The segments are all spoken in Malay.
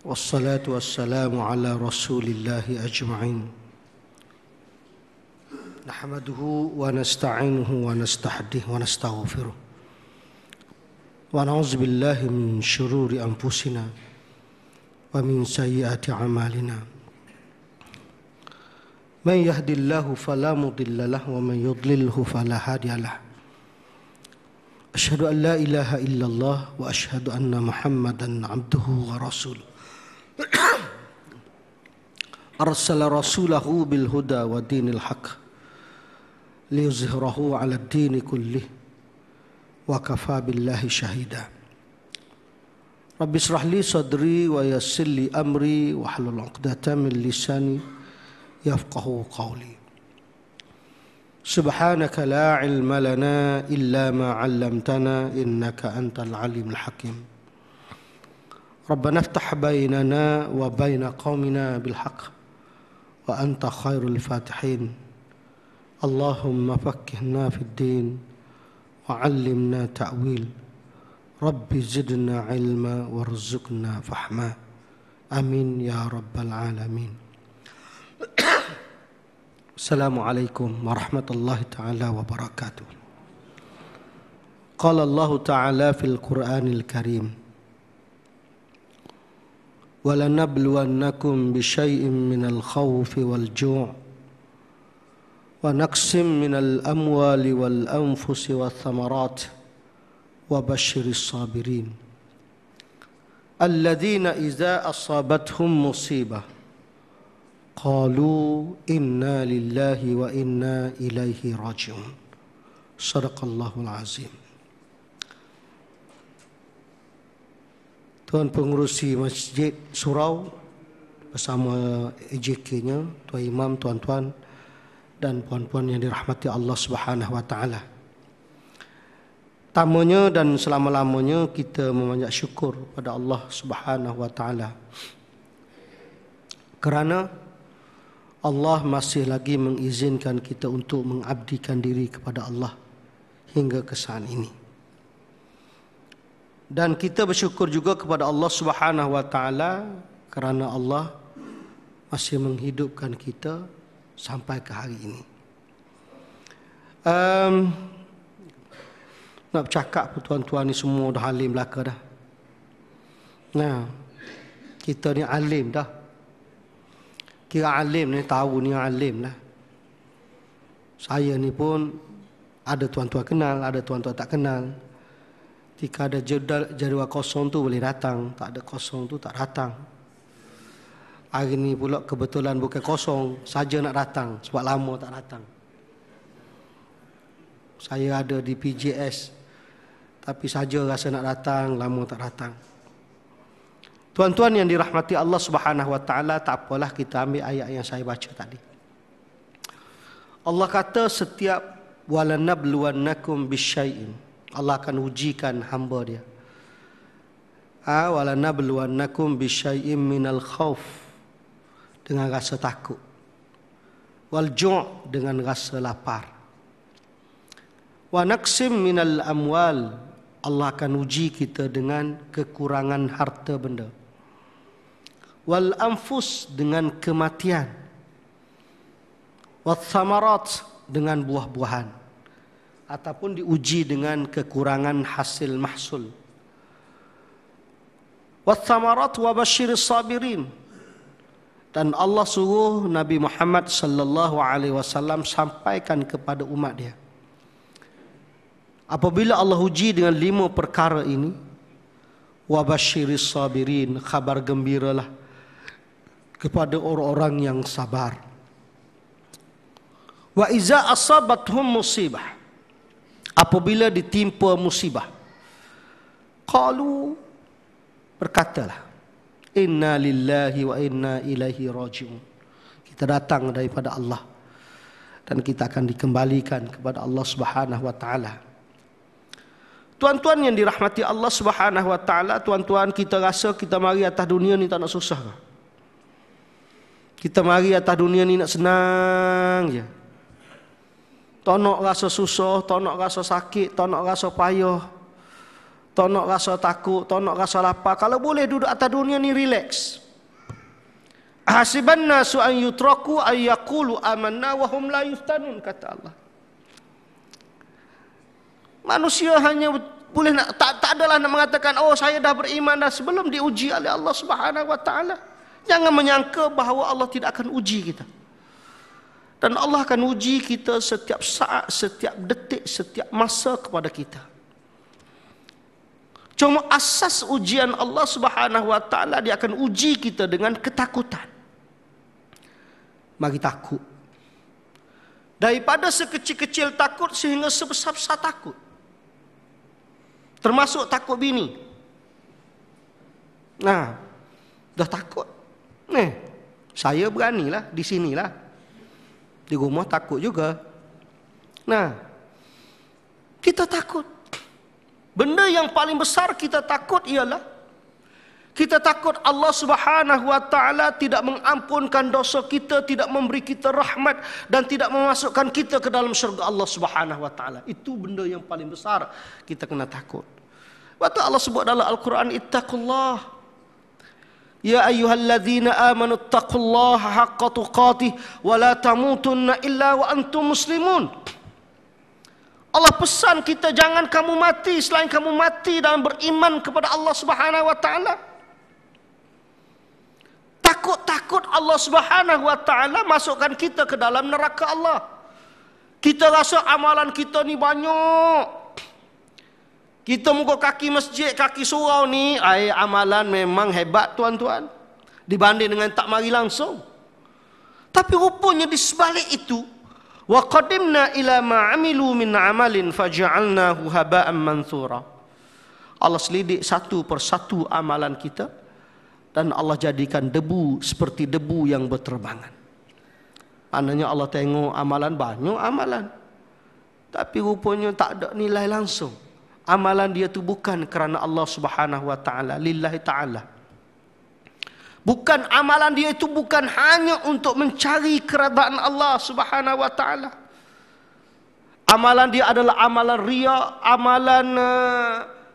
Wassalatu wassalamu ala rasulillahi ajma'in. Nahmaduhu wa nasta'inuhu wa nastahdihi wa nastaghfiruh. Wa na'udzu billahi min syururi anfusina wa min sayyiati a'malina. Man yahdihillahu fala mudilla lahu wa man yudlilhu fala hadiya lahu. Asyhadu an la ilaha illallah wa asyhadu anna Muhammadan abduhu wa rasuluh. Arsala rasulahu bil huda wa dinil haq liyuzhirahu 'ala ad-din kullih wa kafa billahi shahida. Rabbi ishrah li sadri wa yassir li amri wa hlul 'uqdatam min lisani yafqahu qawli. Subhanaka la ilma lana illa ma 'allamtana innaka antal alimul hakim. Rabbana iftah bainana wa baina qaumina bil haqq wa anta khairul fatihin. Allahumma faqqihna fid din wa 'allimna ta'wil. Rabbi zidna ilma warzuqna fahma. Amin ya rabbal alamin. Assalamualaikum warahmatullahi taala wabarakatuh. Qala Allah taala fil Qur'anil Karim, وَلَنَبْلُوَنَّكُمْ بِشَيْءٍ مِّنَ الْخَوْفِ وَالْجُوعِ وَنَقْصٍ مِّنَ الْأَمْوَالِ وَالْأَنفُسِ وَالثَّمَرَاتِ وَبَشِّرِ الصَّابِرِينَ الَّذِينَ إِذَا أَصَابَتْهُمْ مُصِيبَةٌ قَالُوا إِنَّا لِلَّهِ وَإِنَّا إِلَيْهِ رَاجِعُونَ. Shadaqallahul azim. Tuan pengurusi Masjid Surau bersama EJK-nya, Tuan Imam, tuan-tuan dan puan-puan yang dirahmati Allah Subhanahu wa taala. Tamanya dan selama-lamanya kita memanjat syukur pada Allah Subhanahu wa taala kerana Allah masih lagi mengizinkan kita untuk mengabdikan diri kepada Allah hingga ke saat ini. Dan kita bersyukur juga kepada Allah Subhanahu wa taala kerana Allah masih menghidupkan kita sampai ke hari ini. Nak bercakap tuan-tuan ni semua dah alim belaka dah. Nah, kita ni alim dah. Kira alim ni tahu ni alim lah. Saya ni pun ada tuan-tuan kenal, ada tuan-tuan tak kenal. Jika ada jadual kosong tu boleh datang, tak ada kosong tu tak datang. Hari ni pula kebetulan bukan kosong, saja nak datang sebab lama tak datang. Saya ada di PJS, tapi saja rasa nak datang, lama tak datang. Tuan-tuan yang dirahmati Allah Subhanahu wa taala, tak apalah kita ambil ayat yang saya baca tadi. Allah kata setiap walanabluwannakum bisyai'in, Allah akan ujikan hamba dia. Walanabluwannakum bisyai'in minal khauf, dengan rasa takut. Wal ju' dengan rasa lapar. Wa naqsim minal amwal, Allah akan uji kita dengan kekurangan harta benda. Wal anfus, dengan kematian. Wath thamarat, dengan buah-buahan. Ataupun diuji dengan kekurangan hasil mahsul. Wath thamarat wa basyiris sabirin. Dan Allah suruh Nabi Muhammad sallallahu alaihi wasallam sampaikan kepada umat dia, apabila Allah uji dengan 5 perkara ini, wa basyiris sabirin, khabar gembiralah kepada orang-orang yang sabar. Wa iza asabathum musibah, apabila ditimpa musibah, qalu, berkatalah, inna lillahi wa inna ilaihi raji'un. Kita datang daripada Allah dan kita akan dikembalikan kepada Allah Subhanahu wa taala. Tuan-tuan yang dirahmati Allah Subhanahu wa taala, tuan-tuan, kita rasa kita mari atas dunia ni tak nak susah ke? Kita mari atas dunia ni nak senang je. Tak nak rasa susah, tak nak rasa sakit, tak nak rasa payah. tak nak rasa takut, tak nak rasa lapar. Kalau boleh duduk atas dunia ni relax. Hasiban nasu an yutraku ay yaqulu amanna wa hum la yuftanun, kata Allah. Manusia hanya boleh nak, tak adalah nak mengatakan oh saya dah beriman dah sebelum diuji oleh Allah Subhanahu wa taala. Jangan menyangka bahawa Allah tidak akan uji kita. Dan Allah akan uji kita setiap saat, setiap detik, setiap masa kepada kita. Cuma asas ujian Allah Subhanahu wa taala, dia akan uji kita dengan ketakutan. Mari takut. Daripada sekecil-kecil takut sehingga sebesar-besar takut. Termasuk takut bini. Nah, dah takut. Saya beranilah di sinilah. Di rumah takut juga. Nah, kita takut. Benda yang paling besar kita takut ialah kita takut Allah Subhanahu wa taala tidak mengampunkan dosa kita, tidak memberi kita rahmat dan tidak memasukkan kita ke dalam syurga Allah Subhanahu wa taala. Itu benda yang paling besar kita kena takut. Waktu Allah sebut dalam Al-Quran, ittaqullah ya ayyuhalladzina amanu ittaqullaha haqqa tuqatih wa la tamutunna illa wa antum muslimun. Allah pesan kita jangan kamu mati selain kamu mati dalam beriman kepada Allah Subhanahu wa taala. Takut Allah Subhanahu wa taala masukkan kita ke dalam neraka Allah. Kita rasa amalan kita ni banyak. Kita muka kaki masjid, kaki surau ni, amalan memang hebat tuan-tuan. Dibanding dengan tak mari langsung. Tapi rupanya di sebalik itu, wa qadimna ila ma amilu min amalin faj'alnahu haba'an manthura. Allah selidik satu persatu amalan kita dan Allah jadikan debu seperti debu yang berterbangan. Maknanya Allah tengok amalan banyak amalan, tapi rupanya tak ada nilai langsung. Amalan dia tu bukan kerana Allah Subhanahu wa taala, lillahi taala. Bukan amalan dia itu bukan hanya untuk mencari keredaan Allah Subhanahu wa taala. Amalan dia adalah amalan riya, amalan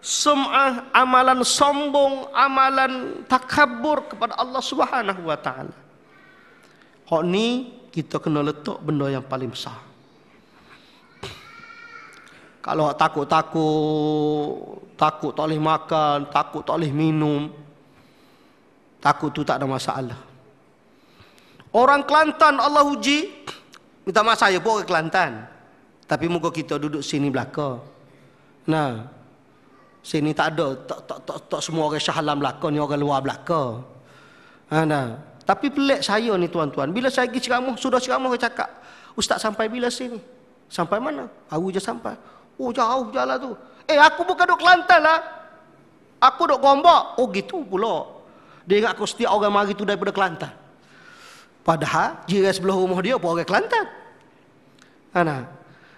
sum'ah, amalan sombong, amalan takabur kepada Allah Subhanahu wa taala. Hak ni kita kena letak benda yang paling besar. Kalau takut-takut, takut tak boleh makan, takut tak boleh minum, takut tu tak ada masalah. Orang Kelantan Allah uji, minta maaf saya pun orang Kelantan, tapi muka kita duduk sini belakang. Nah, sini tak ada, tak semua orang Shah Alam belakang, ni orang luar belakang. Nah, tapi pelik saya ni tuan-tuan, bila saya pergi ceramah, sudah ceramah saya cakap, Ustaz sampai bila sini? Sampai mana? Baru je sampai. Oh jauh jalan tu. Aku bukan duduk Kelantan lah. Aku duduk Gombak. Oh gitu pula. Dia ingat aku setiap orang mari tu daripada Kelantan. Padahal jiran sebelah rumah dia pun orang Kelantan. Nah,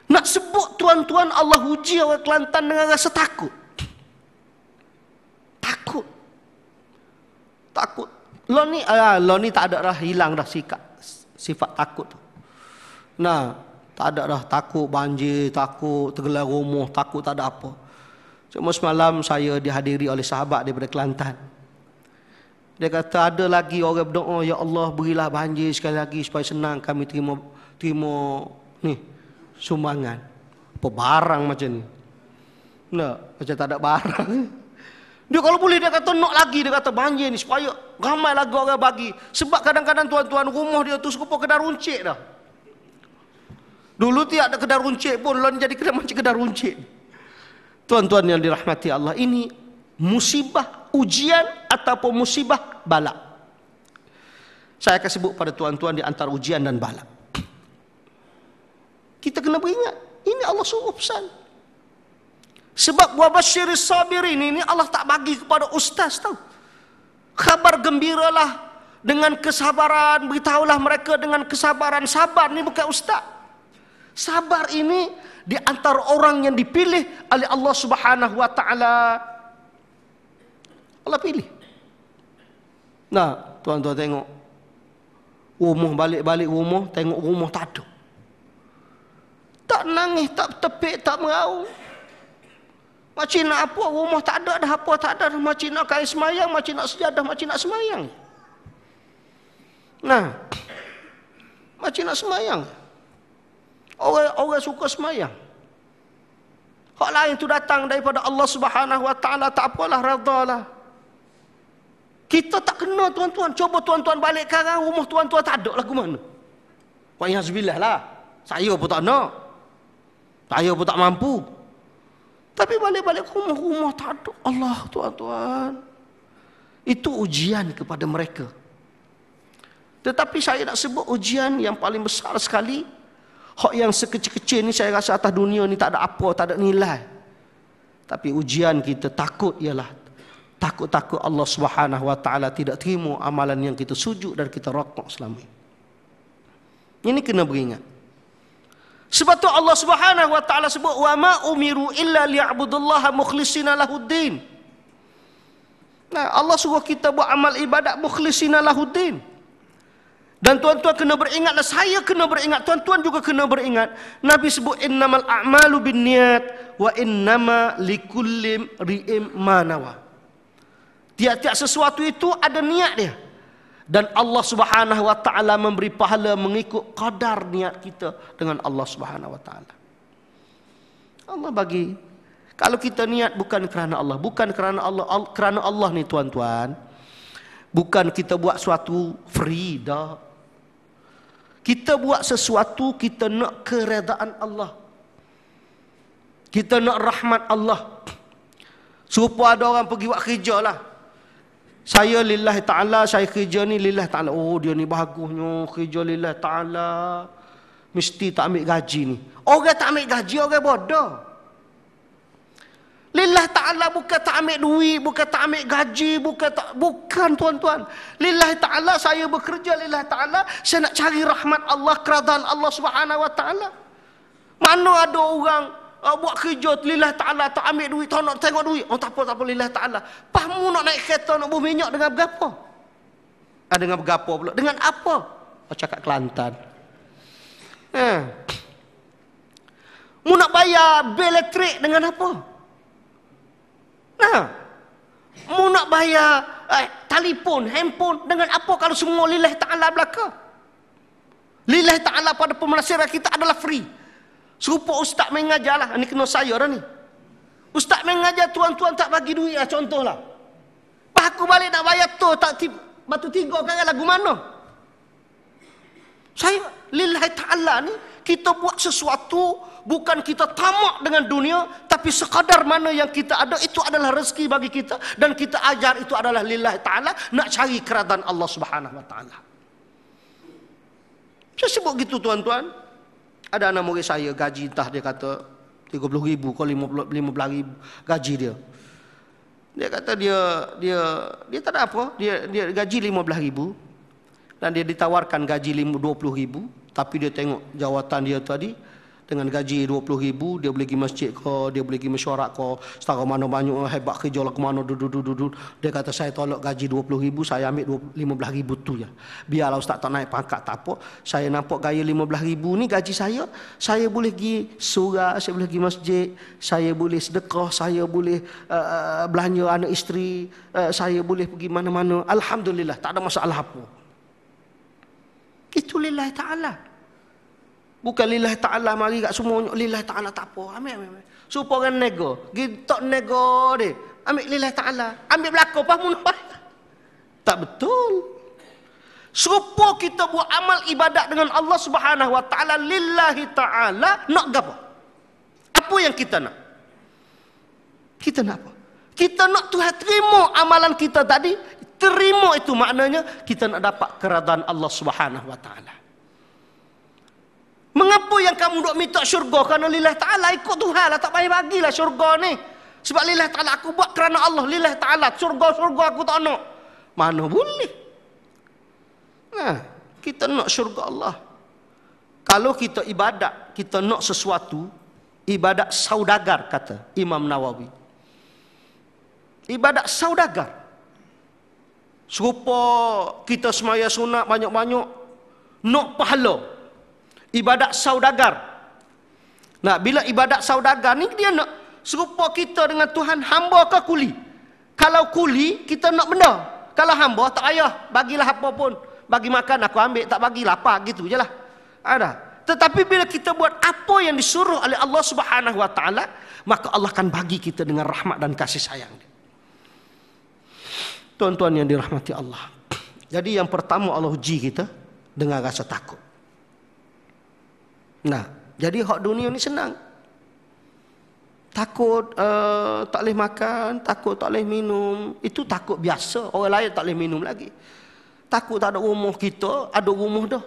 nak sebut tuan-tuan Allah uji orang Kelantan dengan rasa takut. Takut. Takut. Lo ni tak ada dah hilang dah sifat takut tu. Nah, tak ada dah takut banjir, takut tergelar rumah, takut tak ada apa. Cuma semalam saya dihadiri oleh sahabat daripada Kelantan. Dia kata ada lagi orang berdoa, ya Allah berilah banjir sekali lagi supaya senang kami terima ni sumbangan. Apa barang macam ni? Nah, macam tak ada barang. Dia kalau boleh dia kata nak lagi, dia kata banjir ni supaya ramai lagi orang bagi. Sebab kadang-kadang tuan-tuan rumah dia tu serupa kedai runcit dah. Dulu tiada ada kedai runcit pun, lalu jadi kedai macam kedai runcit. Tuan-tuan yang dirahmati Allah, ini musibah ujian ataupun musibah bala. Saya akan sebut pada tuan-tuan di antara ujian dan bala. Kita kena beringat, ini Allah suruh pesan. Sebab wabasyiris sabirin ini Allah tak bagi kepada ustaz tahu. Khabar gembiralah dengan kesabaran, beritahulah mereka dengan kesabaran. Sabar ni bukan ustaz. Sabar ini di antara orang yang dipilih oleh Allah Subhanahu wa taala. Allah pilih. Nah, tuan-tuan tengok. Rumah balik-balik rumah, tengok rumah tak ada. Tak nangis, tak tepik, tak meraung. Macam nak apa? Rumah tak ada dah, apa tak ada. Macam nak kain semayang, macam nak sejadah, macam nak semayang. Nah, macam nak semayang. Orang suka semayang. Hak lain tu datang daripada Allah Subhanahu Wa Taala, tak apalah, redhalah. Kita tak kena tuan-tuan. Cuba tuan-tuan balik sekarang, rumah tuan-tuan tak ada lagu mana? Wa yazbillah lah. Saya pun tak nak. Saya pun tak mampu. Tapi balik-balik rumah tak ada. Allah tuan-tuan. Itu ujian kepada mereka. Tetapi saya nak sebut ujian yang paling besar sekali. Hak yang sekecil-kecil ni saya rasa atas dunia ni tak ada apa, tak ada nilai. Tapi ujian kita takut ialah takut-takut Allah Subhanahu Wa Taala tidak terima amalan yang kita sujud dan kita rokok selama ini. Ini kena beringat. Sebab tu Allah Subhanahu Wa Taala sebut wa ma umiru illa liya'budullaha mukhlishina lahuddin. Nah, Allah suruh kita buat amal ibadat mukhlishina lahuddin. Dan tuan-tuan kena beringat, dan saya kena beringat, tuan-tuan juga kena beringat. Nabi sebut innamal a'malu binniyat wa innama likulli imri'in ma nawa. Tiap-tiap sesuatu itu ada niat dia. Dan Allah Subhanahu Wa Taala memberi pahala mengikut kadar niat kita dengan Allah Subhanahu Wa Taala. Allah bagi. Kalau kita niat bukan kerana Allah, bukan kerana Allah, kerana Allah ni tuan-tuan, bukan kita buat suatu free dah. Kita buat sesuatu kita nak keredaan Allah. Kita nak rahmat Allah. Supaya ada orang pergi buat kerja lah. Saya lillahi ta'ala, saya kerja ni lillahi ta'ala. Oh, dia ni bagusnya kerja lillahi ta'ala. Mesti tak ambil gaji ni. Orang tak ambil gaji, orang bodoh. Lillahi ta'ala bukan tak ambil duit, bukan tak ambil gaji, bukan tuan-tuan. Lillahi ta'ala saya bekerja lillahi ta'ala, saya nak cari rahmat Allah, keredaan Allah Subhanahu Wa Ta'ala. Mana ada orang buat kerja lillahi ta'ala, tak ambil duit, tak nak tengok duit. Oh tak apa lillahi ta'ala. Pahamu nak naik kereta, nak buh minyak dengan berapa? Dengan berapa pula? Dengan apa? Oh, cakap Kelantan. Mu nak bayar bil elektrik dengan apa? Mu nak bayar telefon, handphone dengan apa kalau semua lillahi ta'ala belaka? Lillahi ta'ala pada pemelasaran kita adalah free. Serupa ustaz mengajar lah. Ini kena saya dah ni. Ustaz mengajar tuan-tuan tak bagi duit lah, contohlah. Pas aku balik nak bayar tu, tak batu tiga kan lagu mana? Saya, lillahi ta'ala ni, kita buat sesuatu, bukan kita tamak dengan dunia, tapi sekadar mana yang kita ada, itu adalah rezeki bagi kita. Dan kita ajar itu adalah lillahi ta'ala, nak cari keredaan Allah Subhanahu Wa Ta'ala. Saya sebut gitu tuan-tuan. Ada anak murid saya, gaji entah dia kata 30,000 ke 15,000 gaji dia. Dia kata dia tak ada apa, dia gaji 15,000 dan dia ditawarkan gaji 20,000, tapi dia tengok jawatan dia tadi dengan gaji 20,000 dia boleh pergi masjid ke, dia boleh pergi mesyuarat ke, setara mana banyak hebat kerja lah ke mana duduk. Dia kata saya tolak gaji 20,000, saya ambil 15,000 tu je. Biarlah ustaz tak naik pangkat tak apa. Saya nampak gaya 15,000 ni gaji saya boleh pergi surau, saya boleh pergi masjid, saya boleh sedekah, saya boleh belanja anak isteri, saya boleh pergi mana-mana. Alhamdulillah, tak ada masalah apa. Itu lillahi ta'ala. Bukan lillahi ta'ala mari kat semua lillahi ta'ala tak apa. Ambil. Supaya orang nego. Kita nego dia. Ambil lillahi ta'ala. Ambil belakang apa mun. Tak betul. Serupa kita buat amal ibadat dengan Allah Subhanahu Wa Ta'ala lillahi ta'ala, nak apa? Apa yang kita nak? Kita nak apa? Kita nak Tuhan terima amalan kita tadi. Terima itu maknanya kita nak dapat keredaan Allah Subhanahu Wa Ta'ala. Mengapa yang kamu duk minta syurga? Kerana lillahi ta'ala, ikut Tuhan lah, tak payah bagilah syurga ni. Sebab lillahi ta'ala aku buat kerana Allah, lillahi ta'ala, syurga aku tak nak. Mana boleh? Nah, kita nak syurga Allah. Kalau kita ibadat, kita nak sesuatu, ibadat saudagar kata Imam Nawawi. Ibadat saudagar. Serupa kita semaya sunat banyak-banyak, nak pahala. Ibadat saudagar. Nah, bila ibadat saudagar ni dia nak Serupa kita dengan Tuhan, hamba ke kuli? Kalau kuli, kita nak benda. Kalau hamba, tak payah. Bagilah apa pun. Bagi makan, aku ambil. Tak bagi lapar, gitu je lah. Ada. Tetapi bila kita buat apa yang disuruh oleh Allah Subhanahu Wa Taala, maka Allah akan bagi kita dengan rahmat dan kasih sayang. Tuan-tuan yang dirahmati Allah. Jadi yang pertama Allah uji kita dengan rasa takut. Nah, jadi hak dunia ni senang. Takut tak boleh makan, takut tak boleh minum. Itu takut biasa. Orang lain tak boleh minum lagi. Takut tak ada rumah, kita ada rumah dah.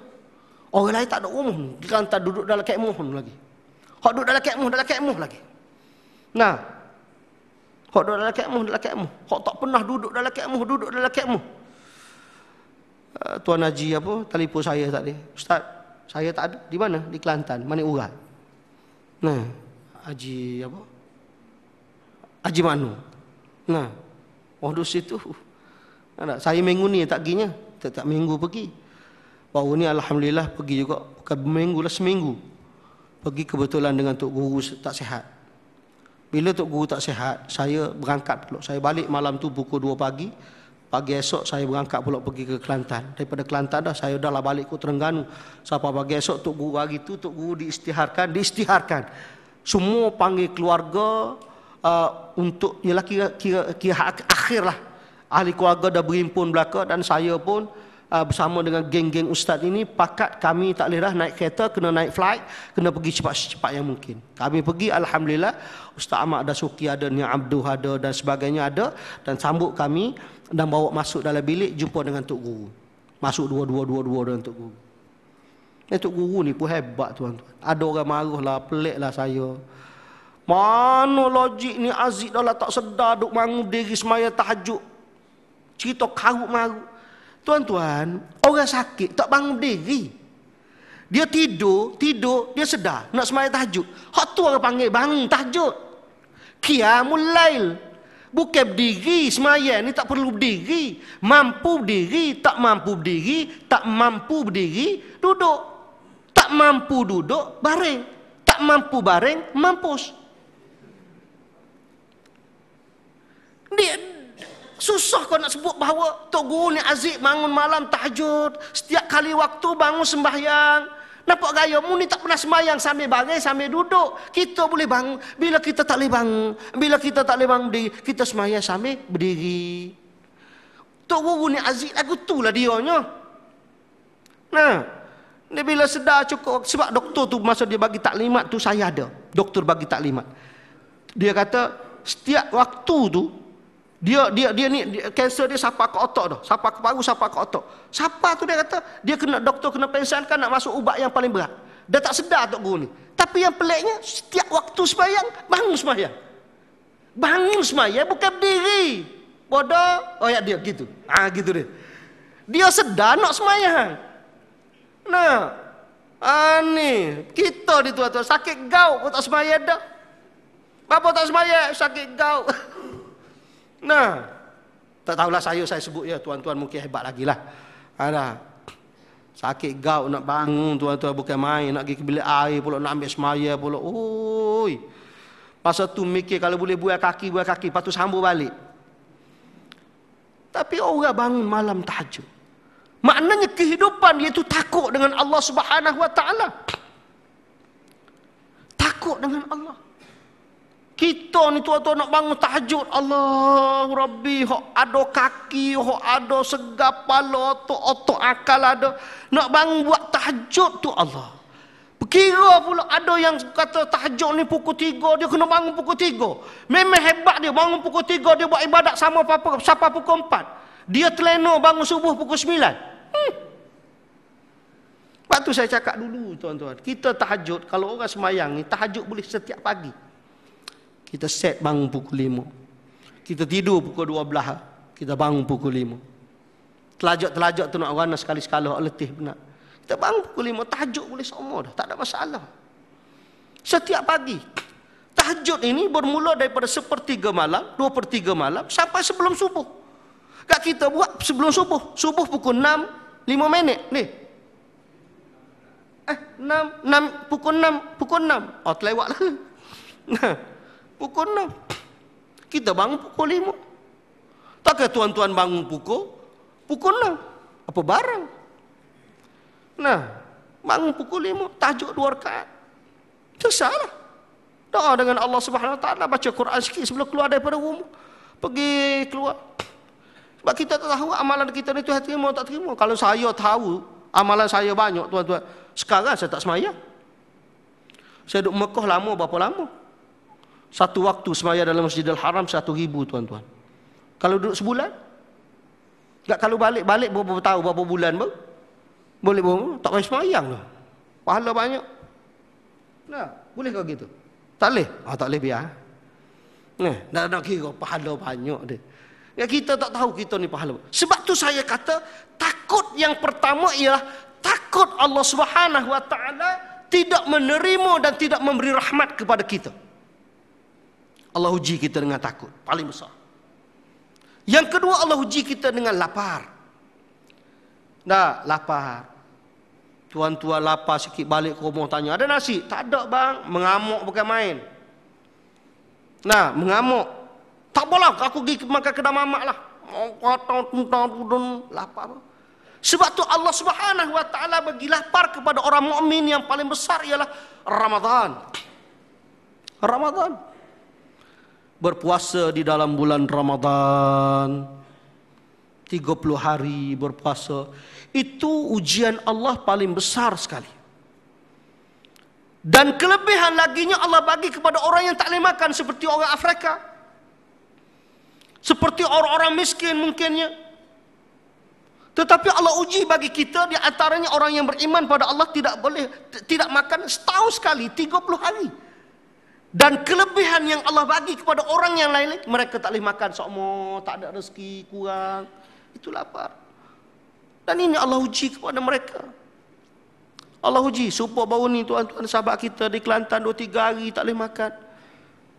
Orang lain tak ada rumah. Dia kan tak duduk dalam kemah lagi. Hak duduk dalam kemah lagi. Nah, hak duduk dalam kemah. Hak tak pernah duduk dalam kemah. Tuan Haji telefon saya tadi. Ustaz, saya tak ada. Di mana? Di Kelantan, Manik Urat. Nah, Haji Haji Manu. Nah, di situ. Saya minggu ni tak ginya. Tak minggu pergi. Baru ni alhamdulillah pergi juga. Bukan minggu lah, seminggu. Pergi kebetulan dengan Tok Guru tak sihat. Bila Tok Guru tak sihat, saya berangkat pula. Saya balik malam tu pukul 2 pagi. Pagi esok saya berangkat pula pergi ke Kelantan. Daripada Kelantan saya dah lah balik ke Terengganu. Sampai pagi esok Tok Guru hari tu, Tok Guru diisytiharkan. Semua panggil keluarga untuk ialah kira akhir lah. Ahli keluarga dah berhimpun belaka dan saya pun bersama dengan geng-geng ustaz ini pakat kami tak boleh dah naik kereta, kena naik flight, kena pergi cepat yang mungkin. Kami pergi alhamdulillah, Ustaz Ahmad Dasuki ada, Nia Abdul ada dan sebagainya ada, dan sambut kami dan bawa masuk dalam bilik jumpa dengan Tok Guru. Masuk dua dengan Tok Guru. Tok Guru ni pun hebat tuan-tuan. Ada orang marah lah, pelik lah saya. Mana logik ni Aziz dah lah tak sedar duk bangun diri semaya tahajud. Cerita karut marut. Tuan-tuan, orang sakit tak bangun diri. Dia tidur, dia sedar nak semaya tahajud. Hak tu orang panggil bangun tahajud. Qiyamul lail. Bukan berdiri semaya ni, tak perlu berdiri. Mampu berdiri, tak mampu berdiri, tak mampu berdiri, duduk. Tak mampu duduk, baring. Tak mampu baring, mampus. Dia susah kau nak sebut bahawa Tok Guru ni Aziz bangun malam tahajud, setiap kali waktu bangun sembahyang. Nampak gaya mu ni tak pernah sembahyang sambil baring sambil duduk. Kita boleh bangun bila kita tak boleh bangun. Bila kita tak boleh bangun berdiri, kita sembahyang sambil berdiri. Tok Guru ni Aziz lagu tulah dianya. Nah, dia bila sedar cukup, sebab doktor tu masa dia bagi taklimat tu saya ada. Doktor bagi taklimat. Dia kata setiap waktu tu dia ni kanser dia sapa ke otak dah, sapa ke paru, sapa ke otak. Sapa tu dia kata dia kena, doktor kena pensankan nak masuk ubat yang paling berat. Dia tak sedar Tok Guru ni. Tapi yang peliknya setiap waktu sembahyang bangun sembahyang. Bangun sembahyang bukan berdiri. Bodoh, oh ya dia gitu. Gitu dia. Dia sedar nak sembahyang. Nah, ni kita di tuan-tuan sakit gout pun tak sembahyang dah. Bapa tak sembahyang sakit gout. Nah, tak tahulah saya sebut ya, tuan-tuan mungkin hebat lagi lah. Ada sakit gout nak bangun tuan-tuan bukan main, nak pergi ke bilik air pula, nak ambil semaya pula. Oi. Masa tu mikir kalau boleh buat kaki, lepas tu sambung balik. Tapi orang bangun malam tahajud. Maknanya kehidupan dia itu takut dengan Allah Subhanahu Wa Taala. Takut dengan Allah. Kita ni tuan-tuan nak bangun tahajud, Allah Rabbi, hok ada kaki, hok ada segap kepala, otak akal ada. Nak bangun buat tahajud tu Allah. Kira pula ada yang kata tahajud ni pukul 3, dia kena bangun pukul 3. Memang hebat dia bangun pukul 3, dia buat ibadat sama siapa pukul 4. Dia terlena bangun subuh pukul 9. Lepas tu saya cakap dulu tuan-tuan, kita tahajud, kalau orang semayang ni, tahajud boleh setiap pagi. Kita set bangun pukul 5. Kita tidur pukul 12. Kita bangun pukul 5. Telajak tu nak warna sekali-sekala, letih benar. Kita bangun pukul 5, tahajud boleh semua dah, tak ada masalah. Setiap pagi. Tahajud ini bermula daripada 1/3 malam, 2/3 malam, sampai sebelum subuh. Kak kita buat sebelum subuh. Subuh pukul 6, 5 minit. Ni. 6, pukul 6. Oh, terlewat lah. pukul 6. Kita bangun pukul 5. Takkan tuan-tuan bangun pukul 6? Apa barang? Nah, bangun pukul 5, tajuk 2 rakaat. Selesailah. Doa dengan Allah Subhanahu Wa Taala, baca Quran sikit sebelum keluar daripada rumah. Pergi keluar. Sebab kita tak tahu amalan kita ni Tuhan terima atau tak terima. Kalau saya tahu amalan saya banyak, tuan-tuan, sekarang saya tak semayang. Saya duduk Mekah lama, berapa lama? Satu waktu semaya dalam Masjidil Haram 1,000, tuan-tuan. Kalau duduk sebulan? Tak, kalau balik berapa tahun, berapa bulan baru? Boleh berapa? Tak payah semayang lah. Pahala banyak. Nah, boleh kau gitu? Tak boleh? Tak boleh biar. Nah, nak kira pahala banyak dia. Ya, kita tak tahu kita ni pahala. Sebab tu saya kata, takut yang pertama ialah takut Allah Subhanahu Wa Taala tidak menerima dan tidak memberi rahmat kepada kita. Allah uji kita dengan takut, paling besar. Yang kedua, Allah uji kita dengan lapar. Dah, lapar. Tuan-tuan lapar sikit, balik ke rumah tanya, ada nasi? Tak ada bang. Mengamuk bukan main. Nah, mengamuk. Tak boleh, aku pergi makan kedai mamak lah. Lapar. Sebab tu Allah Subhanahu Wa Taala bagi lapar kepada orang mukmin yang paling besar ialah Ramadan. Ramadan. Berpuasa di dalam bulan Ramadan. 30 hari berpuasa. Itu ujian Allah paling besar sekali. Dan kelebihan laginya Allah bagi kepada orang yang tak boleh makan, seperti orang Afrika. Seperti orang-orang miskin mungkinnya. Tetapi Allah uji bagi kita, di antaranya orang yang beriman pada Allah tidak makan setahun sekali, 30 hari. Dan kelebihan yang Allah bagi kepada orang yang lain, mereka tak boleh makan seumur, tak ada rezeki, kurang. Itu lapar. Dan ini Allah uji kepada mereka. Allah uji. Supaya baru ni tuan-tuan sahabat kita di Kelantan 2-3 hari tak boleh makan.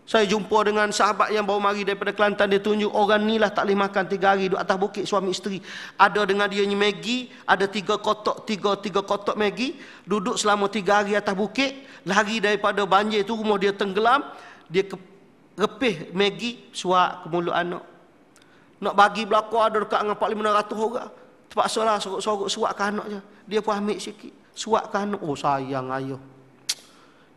Saya jumpa dengan sahabat yang baru mari daripada Kelantan, dia tunjuk orang ni lah tak boleh makan 3 hari duduk atas bukit suami isteri. Ada dengan dia ni Maggi, ada 3 kotak Maggi, duduk selama 3 hari atas bukit, lari daripada banjir tu, rumah dia tenggelam, dia repih Maggi, suap ke mulut anak. Nak bagi belakang ada dekat dengan 400-500 orang. Terpaksa lah sorok-sorok suap ke anak je. Dia pun ambil sikit, suap ke anak. Oh sayang ayah.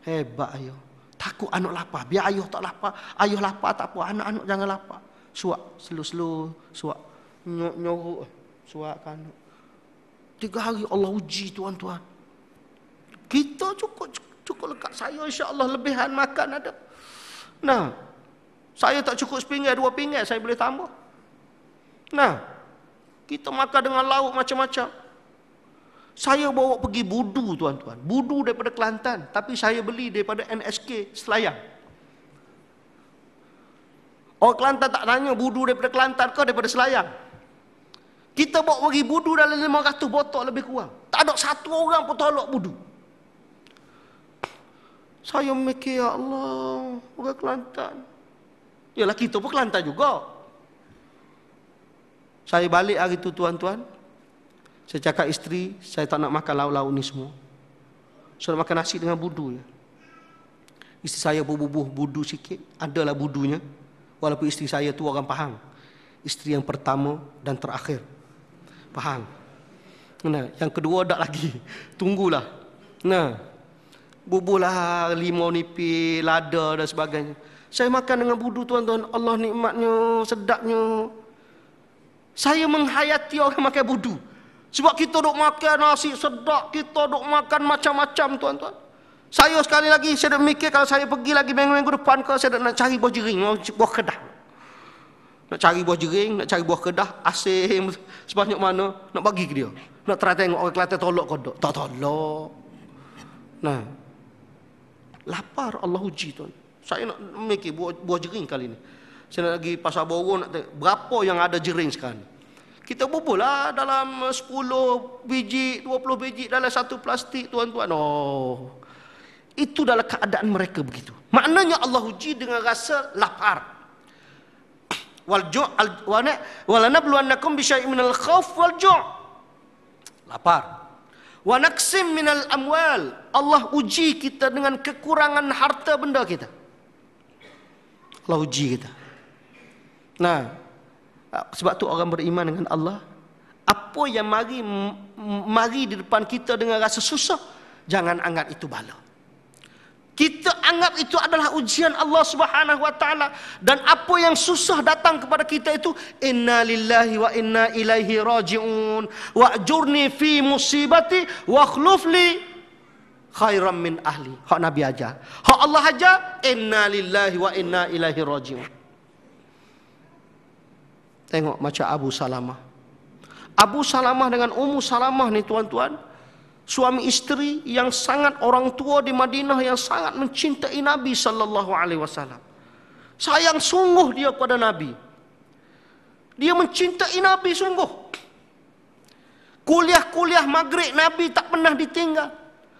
Hebat ayah. Takut anak lapar. Biar ayah tak lapar. Ayah lapar tak apa. Anak-anak jangan lapar. Suap. Slow-slow. Suap. Nyorok. Suap ke anak. 3 hari Allah uji tuan-tuan. Kita cukup lekat. Saya insya-Allah lebihan makan ada. Nah. Saya tak cukup sepinggan, 2 pinggan. Saya boleh tambah. Nah. Kita makan dengan lauk macam-macam. Saya bawa pergi budu tuan-tuan. Budu daripada Kelantan. Tapi saya beli daripada NSK Selayang. Orang Kelantan tak tanya budu daripada Kelantan ke daripada Selayang. Kita bawa pergi budu dalam 500 botol lebih kurang. Tak ada satu orang pun tolak budu. Saya mikir, ya Allah, orang Kelantan. Yalah kita pun Kelantan juga. Saya balik hari tu tuan-tuan. Saya cakap isteri, saya tak nak makan lauk-lauk ni semua. Saya nak makan nasi dengan budu je. Isteri saya berbubuh budu sikit. Adalah budunya. Walaupun isteri saya tu orang Pahang. Isteri yang pertama dan terakhir. Pahang. Nah, yang kedua tak lagi. Tunggulah. Nah, bubuhlah 5 nipis, lada dan sebagainya. Saya makan dengan budu tuan-tuan. Allah nikmatnya, sedapnya. Saya menghayati orang makan budu. Sebab kita duk makan nasi sedap, kita duk makan macam-macam tuan-tuan. Saya sekali lagi, saya duk mikir kalau saya pergi lagi minggu-minggu depan ke, saya nak cari buah jering, buah kedah. Nak cari buah jering, nak cari buah kedah, asim sebanyak mana, nak bagi ke dia. Nak try tengok orang Kelantan tolak ke tak? Tak tolak. Nah, lapar Allah uji tuan. Saya nak mikir buah jering kali ni. Saya nak pergi pasar borong nak tengok berapa yang ada jering sekarang. Kita bubul lah dalam 10 biji, 20 biji dalam satu plastik tuan-tuan. Oh, itu dalam keadaan mereka begitu. Maknanya Allah uji dengan rasa lapar. Walanabluwannakum bisyai'in minal khauf wal ju'. Lapar. Wa naqsim minal amwal. Allah uji kita dengan kekurangan harta benda kita. Allah uji kita. Nah, sebab tu orang beriman dengan Allah, apa yang mari di depan kita dengan rasa susah, jangan anggap itu bala. Kita anggap itu adalah ujian Allah Subhanahu wa taala, dan apa yang susah datang kepada kita itu, inna lillahi wa inna ilaihi rajiun wa'jurni fi musibati wa akhluf li khairan min ahli. Hak Nabi ajar, hak Allah ajar, inna lillahi wa inna ilaihi rajiun. Tengok macam Abu Salamah. Abu Salamah dengan Ummu Salamah ni tuan-tuan, suami isteri yang sangat, orang tua di Madinah yang sangat mencintai Nabi sallallahu alaihi wasallam. Sayang sungguh dia kepada Nabi. Dia mencintai Nabi sungguh. Kuliah-kuliah maghrib Nabi tak pernah ditinggal.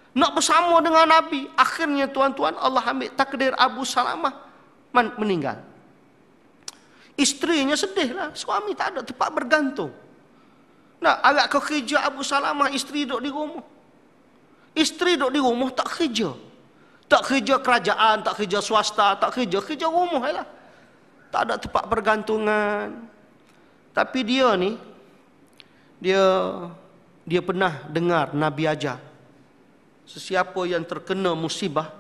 Nak bersama dengan Nabi. Akhirnya tuan-tuan, Allah ambil takdir Abu Salamah meninggal. Isterinya sedihlah, suami tak ada tempat bergantung. Nah, agak ke kerja Abu Salamah, isteri duduk di rumah. Isteri duduk di rumah tak kerja. Tak kerja kerajaan, tak kerja swasta, tak kerja rumah lah. Tak ada tempat bergantungan. Tapi dia ni, dia pernah dengar Nabi ajar, sesiapa yang terkena musibah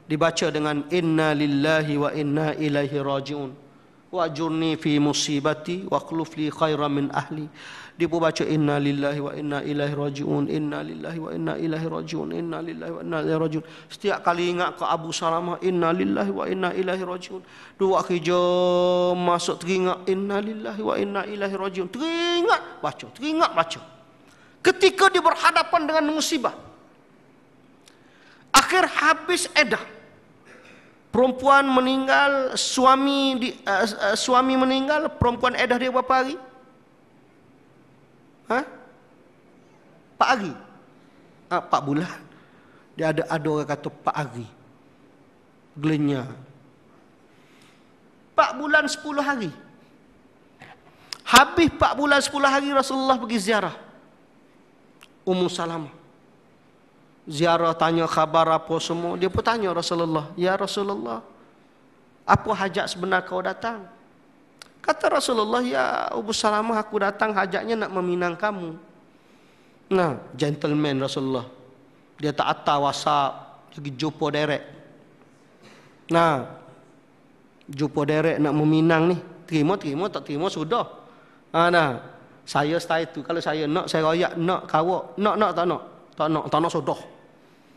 dibaca dengan inna lillahi wa inna ilaihi rajiun wa'jurni fi musibati wa akhluf li khairan min ahli. Dia pun baca inna lillahi wa inna ilaihi rajiun, inna lillahi wa inna ilaihi rajiun, inna lillahi wa inna ilaihi rajiun. Setiap kali ingat ke Abu Salamah, inna lillahi wa inna ilaihi rajiun. Dua kerja masuk teringat inna lillahi wa inna ilaihi rajiun. Teringat baca. Ketika dia berhadapan dengan musibah, akhir habis edah. Perempuan meninggal, suami meninggal, perempuan edah dia berapa hari? 4 hari. 4 bulan. Dia ada orang kata 4 hari. Gelenya. 4 bulan 10 hari. Habis 4 bulan 10 hari Rasulullah pergi ziarah Ummu Salamah. Ziarah, tanya khabar apa semua. Dia pun tanya Rasulullah, ya Rasulullah, apa hajat sebenar kau datang? Kata Rasulullah, ya Ummu Salamah, aku datang hajatnya nak meminang kamu. Nah, gentleman Rasulullah. Dia tak hantar WhatsApp, pergi jumpa direct. Nah, jumpa direct nak meminang ni. Terima, tak terima, sudah. Nah, saya style tu. Kalau saya nak, saya royak, nak kawak. Nak, tak nak. Tak nak, sudah.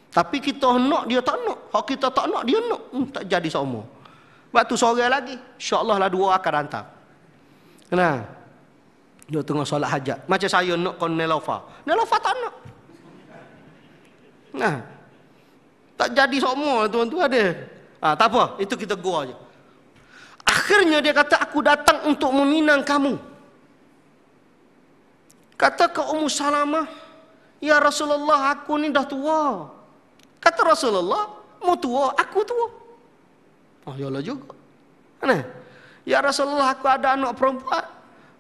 Tapi kita nak, dia tak nak. Kalau kita tak nak, dia nak. Tak jadi sama. Waktu sore lagi, insyaAllah lah 2 akan hantar. Nah, dia tengah solat hajat. Macam saya nak kon Nelofa. Nelofa tak nak. Nah, tak jadi sama tuan-tuan ada. Tak apa, itu kita gua aja. Akhirnya dia kata, aku datang untuk meminang kamu. Kata ke Ummu Salamah, ya Rasulullah, aku ni dah tua. Kata Rasulullah, mu tua, aku tua. Oh, yalah juga. Nah, ya Rasulullah, aku ada anak perempuan.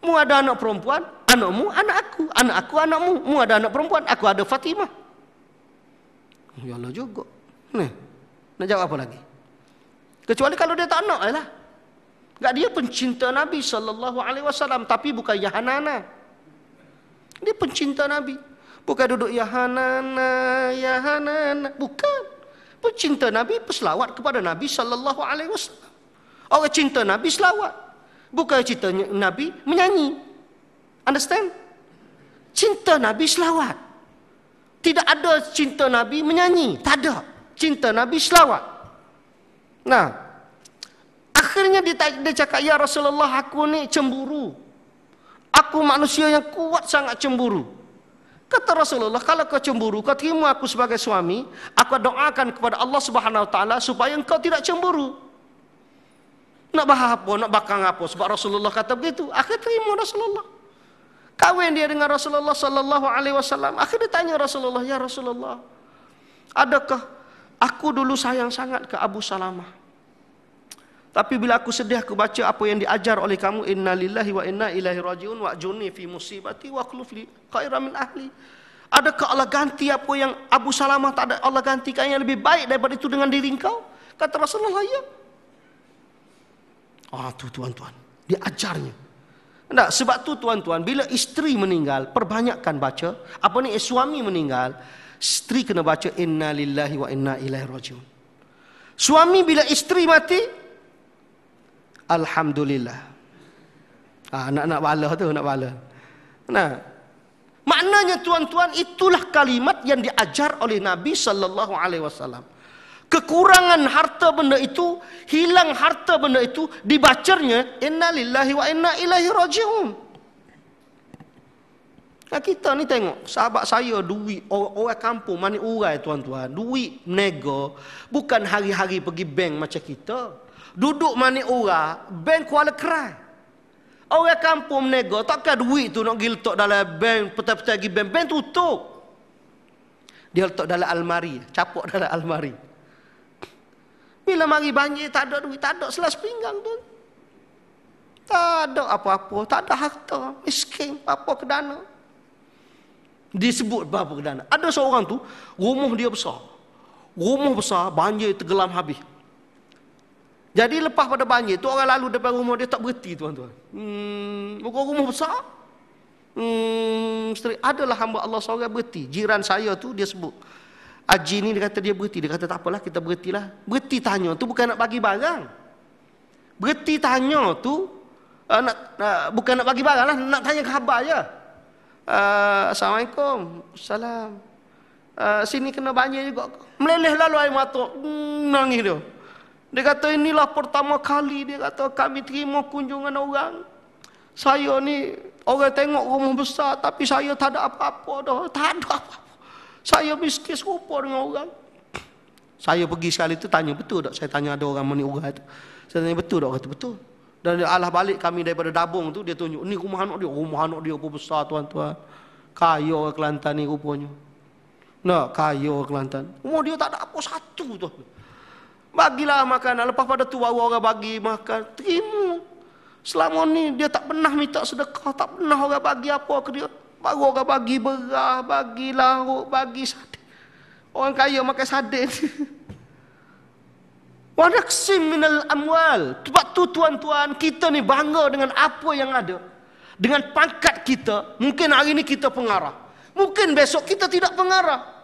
Mu ada anak perempuan, anakmu anak aku. Anak aku anakmu. Mu ada anak perempuan, aku ada Fatimah. Oh, yalah juga. Nah, nak jawab apa lagi? Kecuali kalau dia tak nak lah. Enggak, dia pencinta Nabi sallallahu alaihi wasallam, tapi bukan Yahanana. Dia pencinta Nabi. Bukan duduk ya Hanana, bukan. Pencinta Nabi, berselawat kepada Nabi sallallahu alaihi wasallam. Orang cinta Nabi selawat. Bukan cinta Nabi menyanyi. Understand? Cinta Nabi selawat. Tidak ada cinta Nabi menyanyi, tak ada. Cinta Nabi selawat. Nah, akhirnya dia cakap, ya Rasulullah, aku ni cemburu. Aku manusia yang kuat sangat cemburu. Kata Rasulullah, kalau kau cemburu, kau terima aku sebagai suami, aku doakan kepada Allah Subhanahu Wa Taala supaya engkau tidak cemburu. Nak bahas apa, nak bakang apa? Sebab Rasulullah kata begitu. Akhir terima Rasulullah. Kawin dia dengan Rasulullah sallallahu alaihi wasallam. Akhir dia tanya Rasulullah, ya Rasulullah, adakah aku dulu sayang sangat ke Abu Salamah? Tapi bila aku sedih, aku baca apa yang diajar oleh kamu, inna lillahi wa inna ilaihi rajiun wa'jurni fi musibati wa akhluf li khairan min ahli. Adakah Allah ganti apa yang Abu Salamah tak ada, Allah gantikan yang lebih baik daripada itu dengan diri engkau? Kata Rasulullah, ya. Tu tuan-tuan, diajarnya. Enggak, sebab tu tuan-tuan, bila isteri meninggal, perbanyakkan baca. Suami meninggal, isteri kena baca inna lillahi wa inna ilaihi rajiun. Suami bila isteri mati, alhamdulillah. Nak bala tu, nak bala. Nah, maknanya tuan-tuan, itulah kalimat yang diajar oleh Nabi sallallahu alaihi wasallam. Kekurangan harta benda itu, hilang harta benda itu, dibacanya inna lillahi wa inna ilaihi rajiun. Nah, kita ni tengok, sahabat saya duit, orang kampung mana urai tuan-tuan, duit nego, bukan hari-hari pergi bank macam kita. Duduk mana urai, bank Kuala Kerai. Orang kampung nego, takkan duit tu nak pergi letak dalam bank, petai-petai pergi bank tutup. Dia letak dalam almari, capuk dalam almari. Bila mari banjir, tak ada duit, tak ada selas pinggang tu. Tak ada apa-apa, tak ada harta, miskin, apa ke dana. Disebut berapa ke dana. Ada seorang tu, rumah dia besar. Rumah besar, banjir tenggelam habis. Jadi lepas pada banjir tu, orang lalu depan rumah dia tak berhenti tuan-tuan. Bukan rumah besar. Adalah hamba Allah seorang berhenti. Jiran saya tu dia sebut. Haji ni dia kata dia berhenti. Dia kata tak apalah, kita berhentilah. Berhenti tanya tu bukan nak bagi barang. Berhenti tanya tu bukan nak bagi barang lah, nak tanya khabar je. Assalamualaikum. Salam. Sini kena banjir juga. Meleleh lalu air mata. Nangis dia. Dia kata inilah pertama kali dia kata kami terima kunjungan orang. Saya ni orang tengok rumah besar tapi saya tak ada apa-apa dah. Tak ada apa-apa. Saya miskin serupa dengan orang. Saya pergi sekali tu tanya betul tak? Saya tanya ada orang mana orang tu. Saya tanya betul tak? Kata betul. Dan dia alah balik kami daripada Dabung tu, dia tunjuk ni rumah anak dia. Rumah anak dia apa besar tuan-tuan. Kaya orang Kelantan ni rupanya. Nak kaya orang Kelantan. Rumah dia tak ada apa satu tu. Bagilah makanan. Lepas pada tu baru orang bagi makan. Terima. Selama ni dia tak pernah minta sedekah. Tak pernah orang bagi apa ke dia. Baru orang bagi beras, bagi lauk, bagi sardin. Orang kaya makan sardin. Wa naqsim minal amwal. Sebab tu tuan-tuan, kita ni bangga dengan apa yang ada. Dengan pangkat kita, mungkin hari ni kita pengarah. Mungkin besok kita tidak pengarah.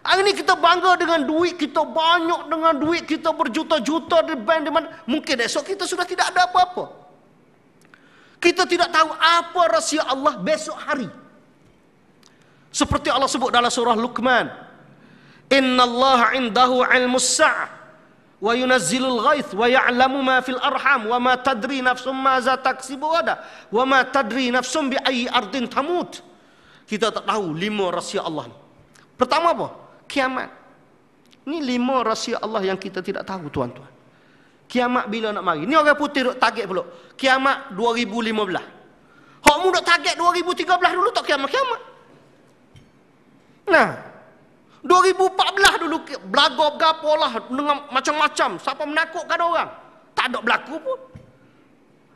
Hari ni kita bangga dengan duit kita banyak, dengan duit kita berjuta-juta di bank di mana. Mungkin esok kita sudah tidak ada apa-apa. Kita tidak tahu apa rahsia Allah besok hari. Seperti Allah sebut dalam surah Luqman. Innallaha indahu ilmus sa'ah wa yunazzilul ghaith wa ya'lamu ma fil arham wa ma tadri nafsum ma za taksibu ghadan wa ma tadri nafsum bi ayyi ardin tamut. Kita tak tahu 5 rahsia Allah ni. Pertama apa? Kiamat. Ini 5 rahsia Allah yang kita tidak tahu tuan-tuan. Kiamat bila nak mari? Ni orang putih duk target pula. Kiamat 2015. Hak mu duk target 2013 dulu tak kiamat-kiamat. Nah, 2014 dulu belaga gapo lah dengan macam-macam. Siapa menakutkan orang? Tak ada berlaku pun.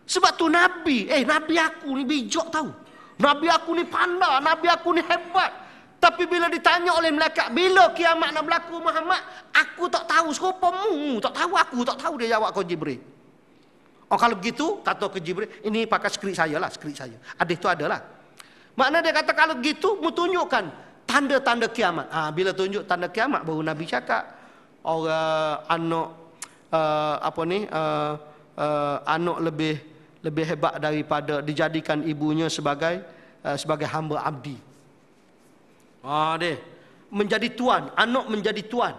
Sebab tu Nabi aku ni bijak tahu. Nabi aku ni pandai, Nabi aku ni hebat. Tapi bila ditanya oleh malaikat, bila kiamat nak berlaku Muhammad? Aku tak tahu, serupamu tak tahu, aku tak tahu, dia jawab kau Jibril. Oh kalau begitu, kata ke Jibril, ini pakai skrip saya lah, skrip saya. Hadis tu adalah. Makna dia kata kalau begitu, mu tunjukkan tanda-tanda kiamat. Bila tunjuk tanda kiamat baru Nabi cakap orang anak anak lebih hebat daripada dijadikan ibunya sebagai hamba abdi. Deh menjadi tuan, anak menjadi tuan.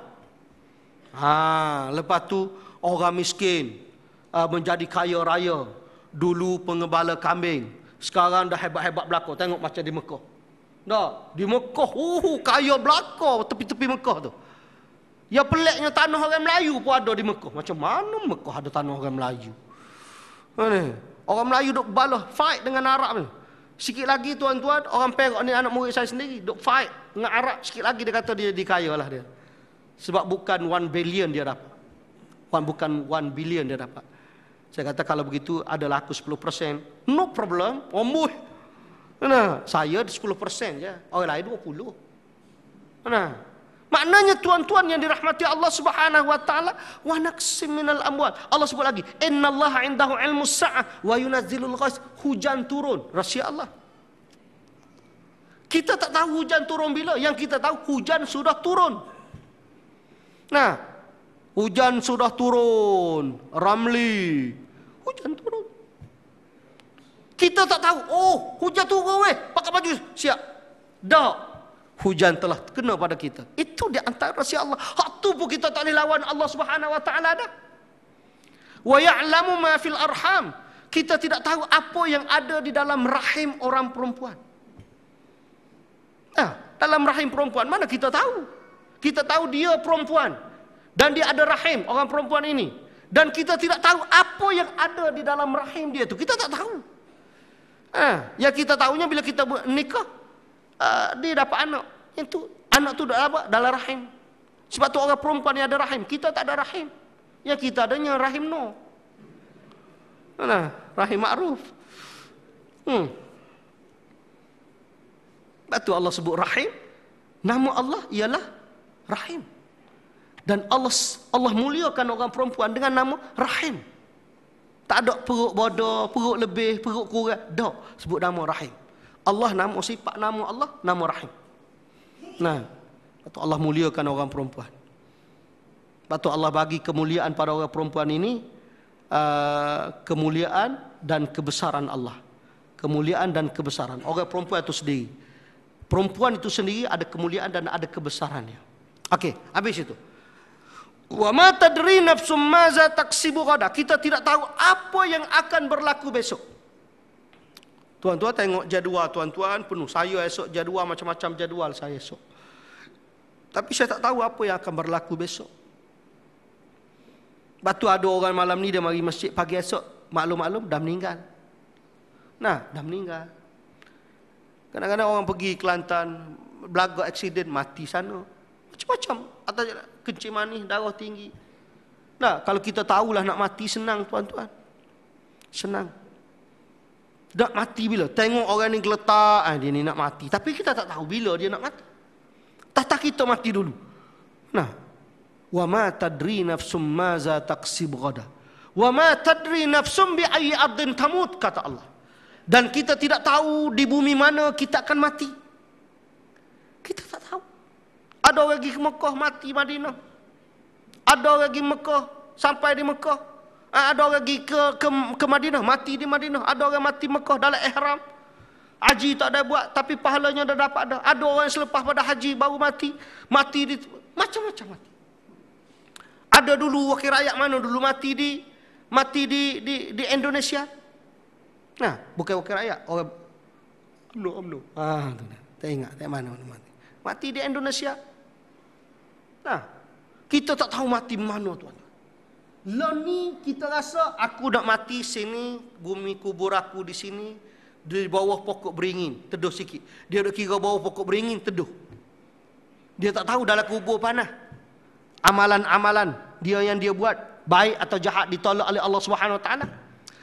Lepas tu orang miskin menjadi kaya raya. Dulu pengembala kambing, sekarang dah hebat-hebat belaka. Tengok macam di Mekah. Dah, di Mekah, kaya belaka tepi-tepi Mekah tu. Ya peliknya tanah orang Melayu pun ada di Mekah. Macam mana Mekah ada tanah orang Melayu? Orang Melayu duk balah fight dengan Arab ni. Sikit lagi tuan-tuan, orang Perak ni anak murid saya sendiri duk fight dengan Arab. Sikit lagi dia kata dia dikaya lah dia. Sebab bukan 1 billion dia dapat. Bukan 1 billion dia dapat. Saya kata kalau begitu adalah aku 10%. No problem. Nah, saya 10% je. Orang lain 20%. Nah, Maknanya tuan-tuan yang dirahmati Allah Subhanahu wa taala, wa naqsim minal amwal. Allah sebut lagi, innallaha indahu ilmus sa'ah wa yunazzilul ghais. Hujan turun, rahsia Allah. Kita tak tahu hujan turun bila, yang kita tahu hujan sudah turun. Nah, hujan sudah turun, Ramli. Hujan turun. Kita tak tahu, oh, hujan turun weh, pakai baju siap. Dak. Hujan telah kena pada kita. Itu di antara rahsia Allah. Hak tu pun kita tak boleh lawan Allah Subhanahu wa taala dah. Wa ya'lamu ma fil arham. Kita tidak tahu apa yang ada di dalam rahim orang perempuan. Nah, dalam rahim perempuan mana kita tahu? Kita tahu dia perempuan dan dia ada rahim orang perempuan ini. Dan kita tidak tahu apa yang ada di dalam rahim dia tu. Kita tak tahu. Yang kita tahunya bila kita nikah, dia dapat anak. Itu anak tu dah apa? Dalam rahim. Sebab tu orang perempuan yang ada rahim, kita tak ada rahim. Yang kita adanya rahim no. Mana? Rahim ma'ruf. Sebab tu Allah sebut rahim. Nama Allah ialah rahim. Dan Allah muliakan orang perempuan dengan nama rahim. Tak ada perut bodoh, perut lebih, perut kurang. Tak, sebut nama rahim. Allah nama sifat nama Allah nama rahim. Nah, atau Allah muliakan orang perempuan. Patut Allah bagi kemuliaan pada orang perempuan ini, kemuliaan dan kebesaran Allah. Kemuliaan dan kebesaran orang perempuan itu sendiri. Perempuan itu sendiri ada kemuliaan dan ada kebesarannya. Okey, habis itu. Wa ma tadri nafsum maza taksibu ghada. Kita tidak tahu apa yang akan berlaku besok. Tuan-tuan tengok jadual tuan-tuan penuh. Saya esok jadual macam-macam jadual saya esok. Tapi saya tak tahu apa yang akan berlaku besok. Batu ada orang malam ni dia mari masjid pagi esok maklum-maklum dah meninggal. Nah, dah meninggal. Kadang-kadang orang pergi Kelantan berlaga aksiden mati sana. Macam-macam. Atau kencing manis, darah tinggi. Nah, kalau kita tahulah nak mati senang tuan-tuan. Senang. Nak mati bila? Tengok orang ni geletak, dia ni nak mati. Tapi kita tak tahu bila dia nak mati. Tak kita mati dulu. Nah, wa ma tadri nafsum maza taksib ghada. Wa ma tadri nafsum bi ayyi ardin tamut, kata Allah. Dan kita tidak tahu di bumi mana kita akan mati. Kita tak tahu. Ada orang pergi ke Mekah mati Madinah. Ada orang pergi Mekah sampai di Mekah. Ada orang pergi ke Madinah mati di Madinah. Ada orang mati Mekah dalam ihram. Haji tak ada buat tapi pahalanya dah dapat dah. Ada orang yang selepas pada haji baru mati. Mati di macam-macam mati. Ada dulu wakil rakyat mana dulu mati di Indonesia. Nah, bukan wakil rakyat, orang UMNO. Tak ingat mana mati. Mati di Indonesia. Nah, kita tak tahu mati mana tuan. Lah ni kita rasa aku nak mati sini, bumi kubur aku di sini, di bawah pokok beringin, teduh sikit. Dia nak kira bawah pokok beringin, teduh. Dia tak tahu dalam kubur panah. Amalan-amalan dia yang dia buat baik atau jahat ditolak oleh Allah Subhanahu wa taala.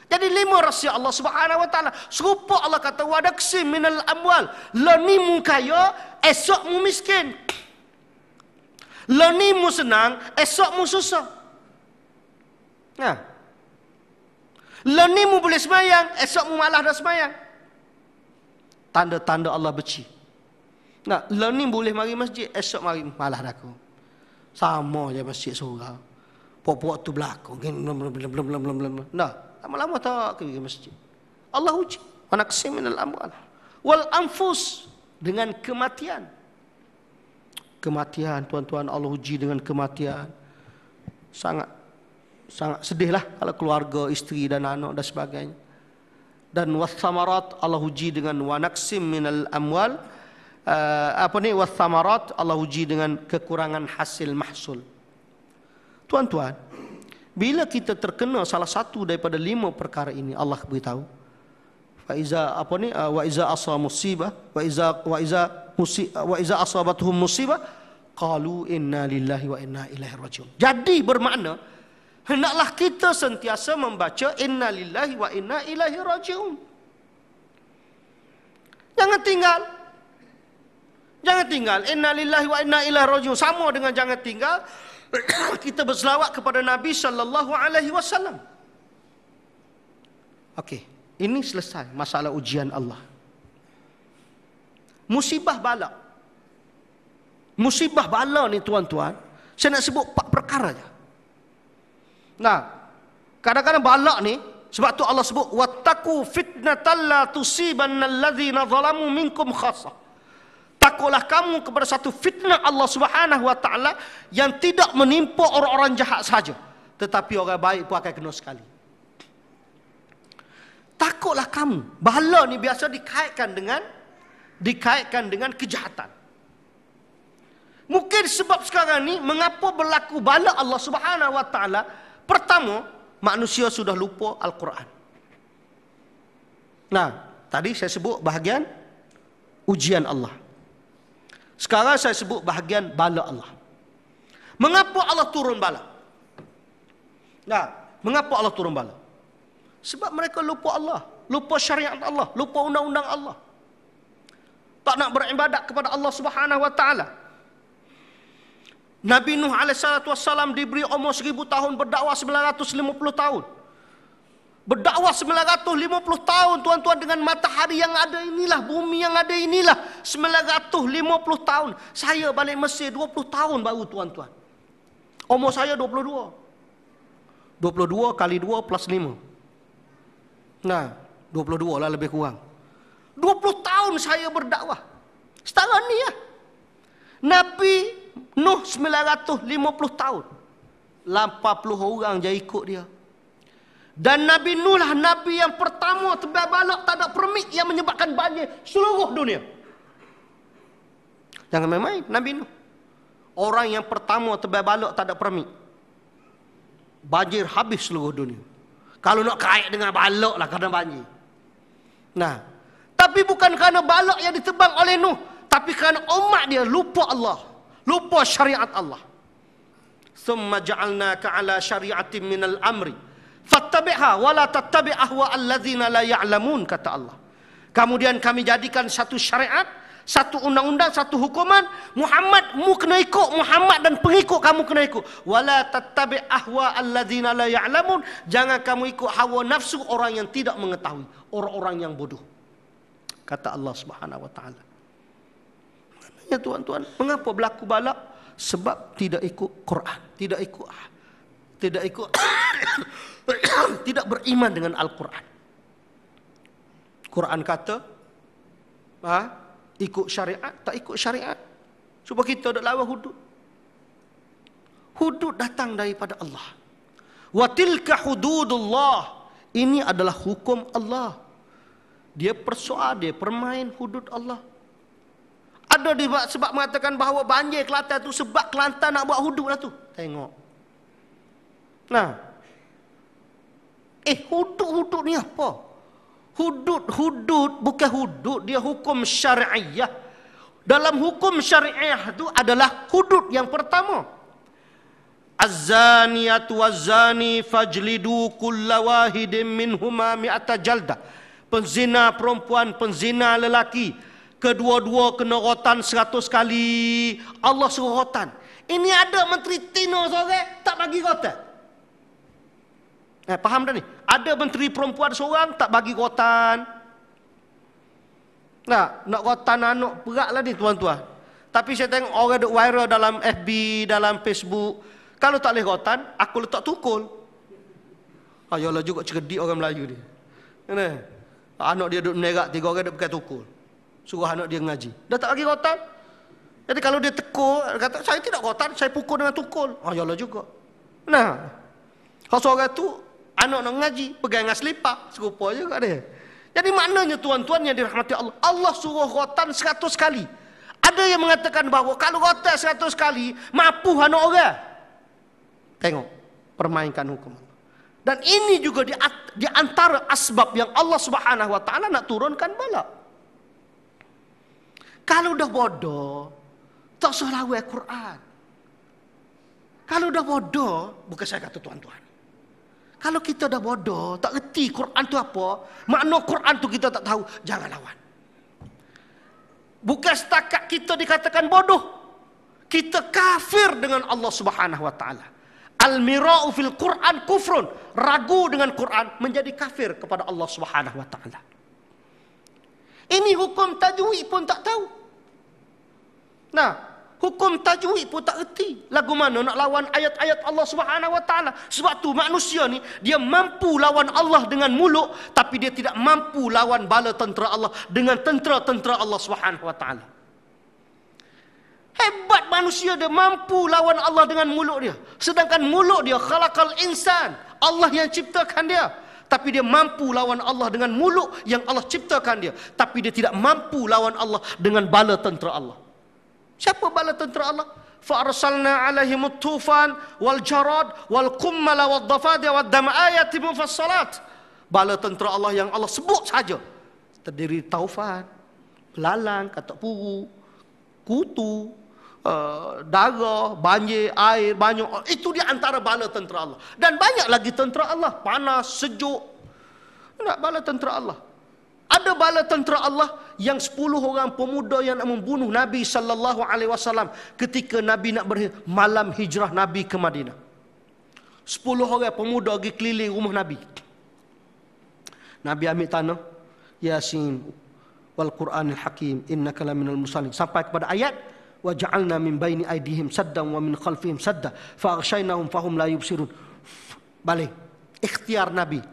Jadi 5 rahsia Allah Subhanahu wa taala. Serupa Allah kata wadaksim minal amwal. Lah ni mu kaya, esok mu miskin. Lah ni mu senang, esok mu susah. Nah. Lah ni mu boleh semayang, esok mu malah dah semayang. Tanda-tanda Allah benci. Nah, lah ni boleh mari masjid, esok mari malah dah aku. Sama je masjid surau. Pok-pok tu belakang. Belum. Nah, lama-lama tak pergi masjid. Allah uji. Wa naqsim minal amwal wal anfus, dengan kematian. Kematian tuan-tuan, Allah uji dengan kematian. Sangat sedihlah kalau keluarga, isteri dan anak dan sebagainya. Dan wathamarat, Allah uji dengan wa naqsim minal amwal, wathamarat, Allah uji dengan kekurangan hasil mahsul. Tuan-tuan, bila kita terkena salah satu daripada 5 perkara ini, Allah beritahu, wa iza asabatuhum musibah qalu inna lillahi wa inna ilaihi rajiun. Jadi bermakna hendaklah kita sentiasa membaca inna lillahi wa inna ilaihi rajiun. Jangan tinggal. Inna lillahi wa inna ilaihi raji'un. Sama dengan jangan tinggal kita berselawat kepada Nabi sallallahu alaihi wasallam. Okey, ini selesai masalah ujian Allah. Musibah bala. Musibah bala ni tuan-tuan, saya nak sebut 4 perkara je. Nah, kadang-kadang bala ni, sebab tu Allah sebut wattaqu fitnatan la tusibanna allazina zalamu minkum khassah. Takutlah kamu kepada satu fitnah Allah Subhanahu wa taala yang tidak menimpa orang-orang jahat saja, tetapi orang baik pun akan kena sekali. Takutlah kamu. Bala ni biasa dikaitkan dengan kejahatan. Mungkin sebab sekarang ni mengapa berlaku bala Allah Subhanahu wa taala? Pertama, manusia sudah lupa Al-Quran. Nah, tadi saya sebut bahagian ujian Allah. Sekarang saya sebut bahagian bala Allah. Mengapa Allah turun bala? Nah, mengapa Allah turun bala? Sebab mereka lupa Allah, lupa syariat Allah, lupa undang-undang Allah. Tak nak beribadat kepada Allah Subhanahu wa taala. Nabi Nuh alaihissalam diberi umur 1000 tahun, berdakwah 950 tahun. Berdakwah 950 tahun tuan-tuan, dengan matahari yang ada inilah, bumi yang ada inilah, 950 tahun. Saya balik Mesir 20 tahun baru tuan-tuan. Umur saya 22. 22 kali 2 plus 5. Nah, 22 lah lebih kurang. 20 tahun saya berdakwah. Setara ni ya. Nabi Nuh 950 tahun. 80 orang je ikut dia. Dan Nabi Nuh lah Nabi yang pertama tebal balak tak ada permit yang menyebabkan banjir seluruh dunia. Jangan main-main Nabi Nuh. Orang yang pertama tebal balak tak ada permit. Banjir habis seluruh dunia. Kalau nak kait dengan balak lah kerana banjir. Nah, tapi bukan kerana balak yang ditebang oleh Nuh, tapi kerana umat dia lupa Allah, lupa syariat Allah. Thumma ja'alnaka ala syari'atin minal amri fattabi'ha wa la tattabi' ahwa allazina la ya'lamun, kata Allah. Kemudian kami jadikan satu syariat, satu undang-undang, satu hukuman. Muhammad mu kena ikut, Muhammad dan pengikut kamu kena ikut. Wa la tattabi' ahwa allazina la ya'lamun, jangan kamu ikut hawa nafsu orang yang tidak mengetahui, orang-orang yang bodoh, kata Allah Subhanahu wa taala. Ya tuan-tuan, mengapa berlaku balak? Sebab tidak ikut Quran, tidak ikut tidak beriman dengan Al-Quran. Quran kata ikut syariat, tak ikut syariat. Cuba kita dak lawan hudud. Hudud datang daripada Allah. Wa tilka hududullah, ini adalah hukum Allah. Dia persoal, dia permain hudud Allah. Ada sebab mengatakan bahawa banjir Kelantan tu sebab Kelantan nak buat hudud lah tu. Tengok. Nah. Hudud ni apa? Hudud bukan hudud, dia hukum syariah. Dalam hukum syariah tu adalah hudud yang pertama. Az-zaniyatu waz-zani fajlidu kulla wahidin minhuma mi'ata jaldah. Penzina perempuan, penzina lelaki, kedua-dua kena rotan 100 kali. Allah suruh rotan. Ini ada Menteri Tino seorang tak bagi rotan. Faham dah ni? Ada menteri perempuan seorang tak bagi rotan. Nak rotan anak perak lah ni tuan-tuan. Tapi saya tengok orang duk viral dalam FB, dalam Facebook. Kalau tak boleh rotan, aku letak tukul. Ayalah juga cerdik orang Melayu ni. Kan? Anak dia duk menerak, 3 orang duk pakai tukul. Suruh anak dia ngaji. Dah tak bagi rotan. Jadi kalau dia tekuk, kata saya tidak rotan, saya pukul dengan tukul. Ayalah juga. Nah, kalau seorang tu anak nak ngaji, pegang dengan selipar, serupa juga dia. Jadi maknanya tuan-tuan yang dirahmati Allah, Allah suruh rotan 100 kali. Ada yang mengatakan bahawa kalau rotan 100 kali, mampu anak orang. Tengok, permainkan hukum. Dan ini juga di antara asbab yang Allah Subhanahu wa taala nak turunkan bala. Kalau dah bodoh, tak usah lawan Quran. Kalau dah bodoh, bukan saya kata tuan-tuan. Kalau kita dah bodoh, tak reti Quran tu apa, makna Quran tu kita tak tahu, jangan lawan. Bukan setakat kita dikatakan bodoh, kita kafir dengan Allah Subhanahu wa taala. Al-mira'u fil Quran kufrun. Ragu dengan Quran menjadi kafir kepada Allah Subhanahu wa taala. Ini hukum tajwid pun tak tahu. Nah, hukum tajwid pun tak erti. Lagu mana nak lawan ayat-ayat Allah Subhanahu wa taala? Sebab tu manusia ni dia mampu lawan Allah dengan mulut, tapi dia tidak mampu lawan bala tentera Allah dengan tentera-tentera Allah Subhanahu wa taala. Hebat manusia, dia mampu lawan Allah dengan mulut dia. Sedangkan mulut dia khalaqal insan, Allah yang ciptakan dia. Tapi dia mampu lawan Allah dengan mulut yang Allah ciptakan dia. Tapi dia tidak mampu lawan Allah dengan bala tentera Allah. Siapa bala tentera Allah? Fa'arsalna alaihimut tufan wal jarad wal qummala wad dafadi wad dam ayatin mufassalat. Bala tentera Allah yang Allah sebut saja terdiri taufan, belalang, katak puru, kutu, darah, banjir, air, banyak. Itu di antara bala tentera Allah. Dan banyak lagi tentera Allah. Panas, sejuk. Nak bala tentera Allah. Ada bala tentera Allah yang 10 orang pemuda yang nak membunuh Nabi sallallahu alaihi wasallam ketika Nabi nak malam hijrah Nabi ke Madinah. 10 orang pemuda pergi keliling rumah Nabi. Nabi ambil tanah, Yasin wal Quranil Hakim innaka laminal mursalin, sampai kepada ayat wa ja'alna min baini aydihim saddan wa min khalfihim sadda fa aghshaynahum fahum la yubsirun. Balik ikhtiar Nabi.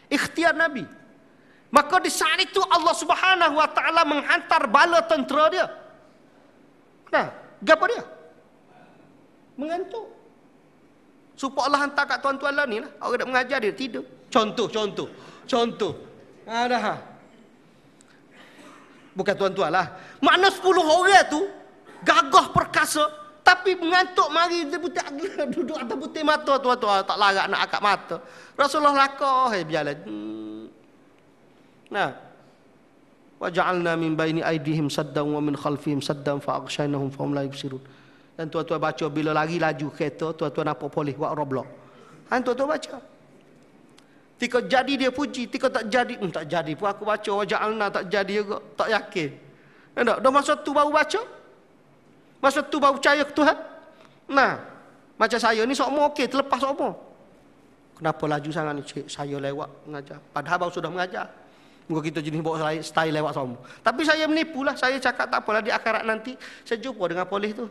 Ikhtiar Nabi. Maka di saat itu Allah Subhanahu wa taala menghantar bala tentera dia. Nah, gapo dia? Mengantuk. Supaya Allah hantar kat tuan-tuan lah ni lah. Orang nak mengajar dia tidur. Contoh. Ada. Bukan tuan-tuan lah. Makna 10 orang tu gagah perkasa, tapi mengantuk mari dia duduk atas putih mata tuan-tuan, tak larat nak akak mata. Rasulullah lakah, biarlah. Nah. Wa ja'alna min baini aydihim saddan wa min khalfihim saddan fa aghshaynahum fahum la yubsirun. Dan tuan-tuan baca bila lari laju kereta, tuan-tuan apa boleh buat roblok. Tuan-tuan baca. Tika jadi dia puji, tika tak jadi, tak jadi pun aku baca wa ja'alna tak jadi juga, tak yakin. Dah masa tu baru baca. Masa tu baru percaya ke Tuhan. Nah, macam saya ni semua okey, terlepas semua. Kenapa laju sangat ni? Cik, saya lewat mengajar. Padahal baru sudah mengajar. Muka kita jenis bawa style lewat semua. Tapi saya menipulah. Saya cakap tak apalah, di akhirat nanti saya jumpa dengan polis tu.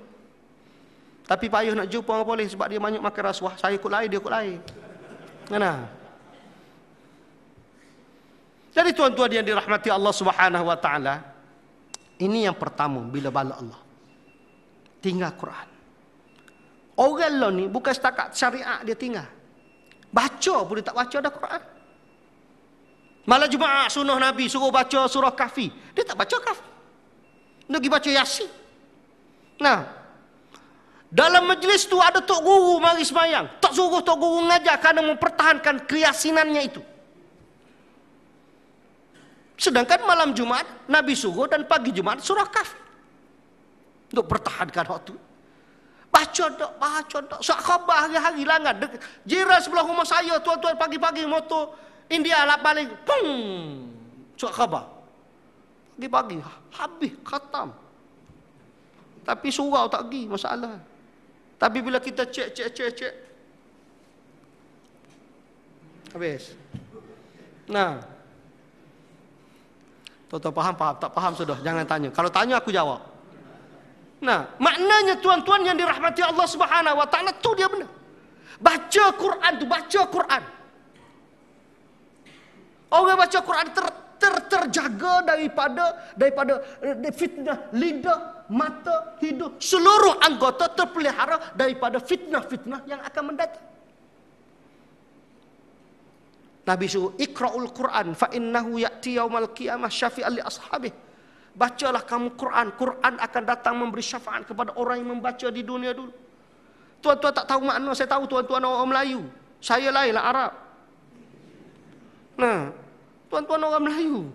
Tapi payah nak jumpa dengan polis sebab dia banyak makan rasuah. Saya ikut lain, dia ikut lain. Nah. Jadi tuan-tuan yang dirahmati Allah Subhanahu wa taala, ini yang pertama bila bala Allah. Tinggal Quran. Orang lo ni bukan setakat syariat dia tinggal. Baca pun dia tak baca dah Quran. Malah Jumaat sunnah Nabi suruh baca surah Kahfi, dia tak baca Kahfi. Dia pergi baca Yasin. Nah, dalam majlis tu ada tok guru mari sembahyang. Tak suruh tok guru mengajar kerana mempertahankan keyasinannya itu. Sedangkan malam Jumaat Nabi suruh dan pagi Jumaat surah Kahfi. Untuk pertahankan waktu. Baca tak. Suat khabar hari-hari langat. Jiran sebelah rumah saya, tuan-tuan pagi-pagi motor India lah balik. Pung. Suat khabar. Pagi-pagi. Habis. Khatam. Tapi surau tak pergi. Masalah. Tapi bila kita cek. Habis. Nah. Tuan-tuan faham? Tak faham sudah. Jangan tanya. Kalau tanya aku jawab. Nah, maknanya tuan-tuan yang dirahmati Allah Subhanahu wa taala tu dia benar. Baca Quran tu, baca Quran. Orang baca Quran terjaga daripada fitnah lidah, mata, hidung, seluruh anggota terpelihara daripada fitnah-fitnah yang akan mendatang. Nabi suruh iqra'ul Quran fa innahu ya'ti yaumal qiyamah syafi'an li ashabihi. Bacalah kamu Quran. Quran akan datang memberi syafaat kepada orang yang membaca di dunia dulu. Tuan-tuan tak tahu makna. Saya tahu tuan-tuan orang Melayu. Saya lainlah Arab. Nah, tuan-tuan orang Melayu.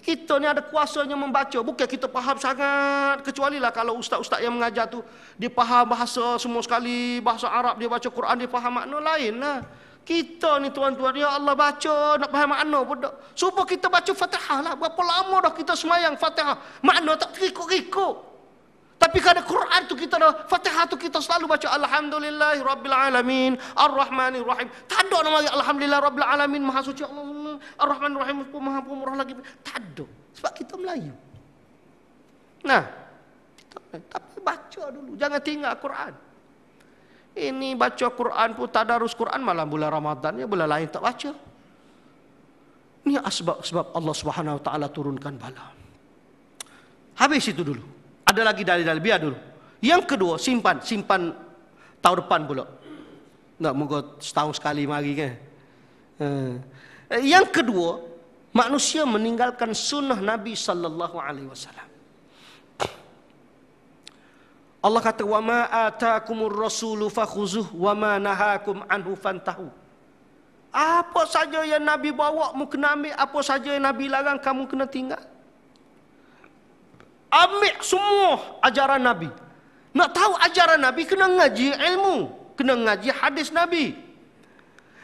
Kita ni ada kuasanya membaca. Bukan kita faham sangat. Kecualilah kalau ustaz-ustaz yang mengajar tu, dia faham bahasa semua sekali. Bahasa Arab, dia baca Quran, dia faham makna lain lah. Kita ni tuan-tuan, ya Allah baca, nak faham makna pun tak. Supaya kita baca Fatihah lah. Berapa lama dah kita semayang Fatihah. Makna tak ikut-ikut. Tapi kadang Quran tu kita dah, Fatihah tu kita selalu baca Alhamdulillahi Rabbil Alamin, Ar-Rahmanir Rahim. Tak ada nama Alhamdulillah Rabbil Alamin, Maha Suci Allah, Ar-Rahmanir Rahim, Maha Pemurah lagi. Tak ada. Sebab kita Melayu. Nah, tapi baca dulu. Jangan tinggal Quran. Ini baca Quran pun, tadarus Quran malah bulan Ramadan, ya bulan lain tak baca. Ini sebab Allah Subhanahu Wa Taala turunkan bala. Habis itu dulu. Ada lagi dalil-dalil, biar dulu. Yang kedua, simpan tahun depan pula. Tak moga setahun sekali mari kan. Yang kedua, manusia meninggalkan sunnah Nabi sallallahu alaihi wasallam. Allah kata, wa ma atakumur rasulu fakhuzuh wa ma nahakum anhu fantahu. Apa saja yang Nabi bawa mu kena ambil, apa saja yang Nabi larang kamu kena tinggal. Ambil semua ajaran Nabi. Nak tahu ajaran Nabi kena ngaji ilmu, kena ngaji hadis Nabi.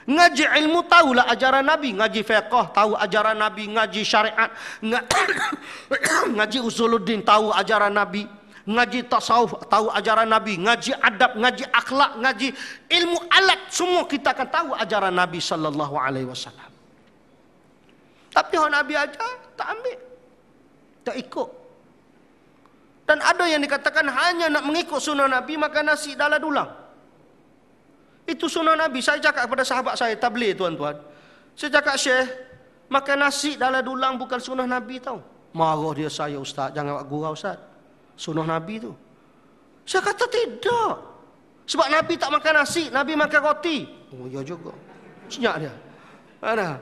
Ngaji ilmu tahulah ajaran Nabi, ngaji fiqh tahu ajaran Nabi, ngaji syariat, ngaji usuluddin tahu ajaran Nabi. Ngaji tasawuf tahu ajaran Nabi, ngaji adab, ngaji akhlak, ngaji ilmu alat, semua kita akan tahu ajaran Nabi sallallahu alaihi wasallam. Tapi orang Nabi ajar tak ambil, tak ikut. Dan ada yang dikatakan hanya nak mengikut sunnah Nabi makan nasi dalam dulang. Itu sunnah Nabi. Saya cakap kepada sahabat saya tabligh tuan-tuan. Saya cakap, Syekh, makan nasi dalam dulang bukan sunnah Nabi tau. Marah dia saya, ustaz, jangan buat gurau ustaz. Sunnah Nabi tu. Saya kata tidak. Sebab Nabi tak makan nasi, Nabi makan roti. Oh ya juga. Senyap dia. Mana?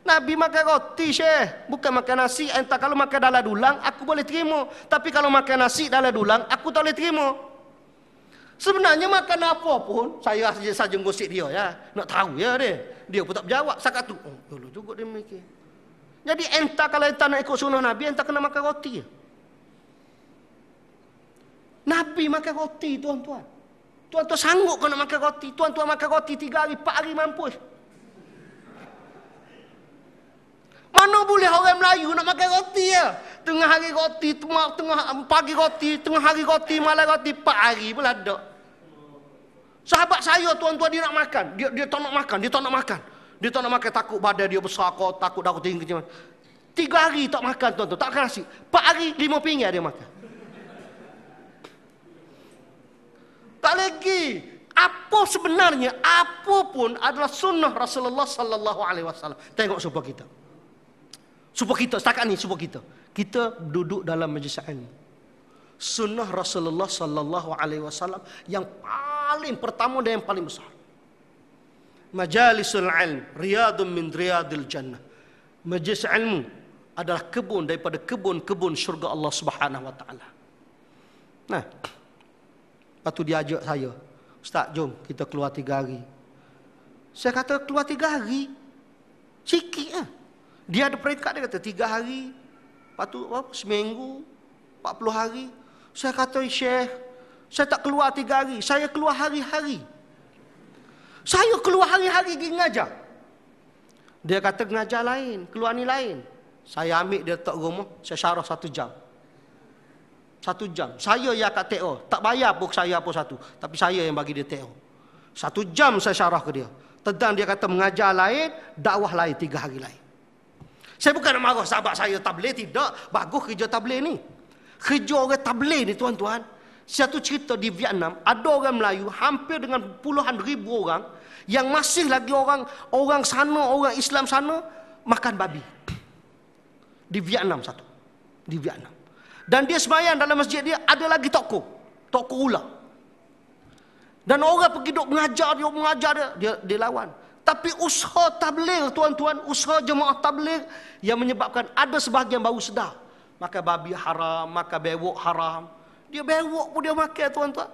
Nabi makan roti, Syekh, bukan makan nasi. Entah kalau makan dalam dulang aku boleh terima, tapi kalau makan nasi dalam dulang aku tak boleh terima. Sebenarnya makan apa pun, saya saja gosip dia ya. Nak tahu ya dia. Dia pun tak berjawab. Saya kata, oh dulu juga dia mikir. Jadi entah kalau entah nak ikut sunnah Nabi, entah kena makan roti ya. Nabi makan roti, tuan-tuan. Tuan-tuan sanggup kau nak makan roti? Tuan-tuan makan roti 3 hari, 4 hari mampus. Mana boleh orang Melayu nak makan roti ya? Tengah hari roti, tengah pagi roti, tengah hari roti, malam roti, 4 hari pun ada. Sahabat saya, tuan-tuan, dia nak makan. Dia tak nak makan, dia tak nak makan. Dia tak nak makan, takut badan dia besar, kau takut darah tinggi. 3 hari tak makan, tuan-tuan, tak makan nasi. 4 hari, 5 pinggir dia makan. Tak lagi. Apa sebenarnya, apapun adalah sunnah Rasulullah sallallahu alaihi wasallam. Tengok supaya kita. Supaya kita setakat ni, supaya kita duduk dalam majlis ilmu. Sunnah Rasulullah sallallahu alaihi wasallam yang paling pertama dan yang paling besar. Majalisul ilm riyadun min riyadil jannah. Majlis ilmu adalah kebun daripada kebun-kebun syurga Allah Subhanahu wa taala. Nah, lepas tu dia ajak saya, Ustaz, jom kita keluar 3 hari. Saya kata, keluar 3 hari? Sikit lah. Dia ada peringkat, dia kata 3 hari. Lepas tu seminggu, 40 hari. Saya kata, Syekh, saya tak keluar 3 hari. Saya keluar hari-hari. Saya keluar hari-hari pergi mengajar. Dia kata mengajar lain, keluar ni lain. Saya ambil dia letak rumah, saya syarah 1 jam. 1 jam. Saya yang kat TO. Tak bayar pun saya apa satu. Tapi saya yang bagi dia TO. 1 jam saya syarah ke dia. Tentang dia kata mengajar lain, dakwah lain, 3 hari lain. Saya bukan nak marah sahabat saya tabligh, tidak. Bagus kerja tabligh ni. Kerja orang tabligh ni tuan-tuan. Satu cerita di Vietnam, ada orang Melayu hampir dengan puluhan ribu orang yang masih lagi orang sana, orang Islam sana makan babi. Di Vietnam satu. Di Vietnam. Dan dia sembahyang dalam masjid dia, ada lagi toko ular. Dan orang pergi duk mengajar dia, dia lawan. Tapi usaha tabligh tuan-tuan, usaha jemaah tabligh yang menyebabkan ada sebahagian baru sedar. Makan babi haram, makan bewok haram. Dia bewok pun dia makan tuan-tuan.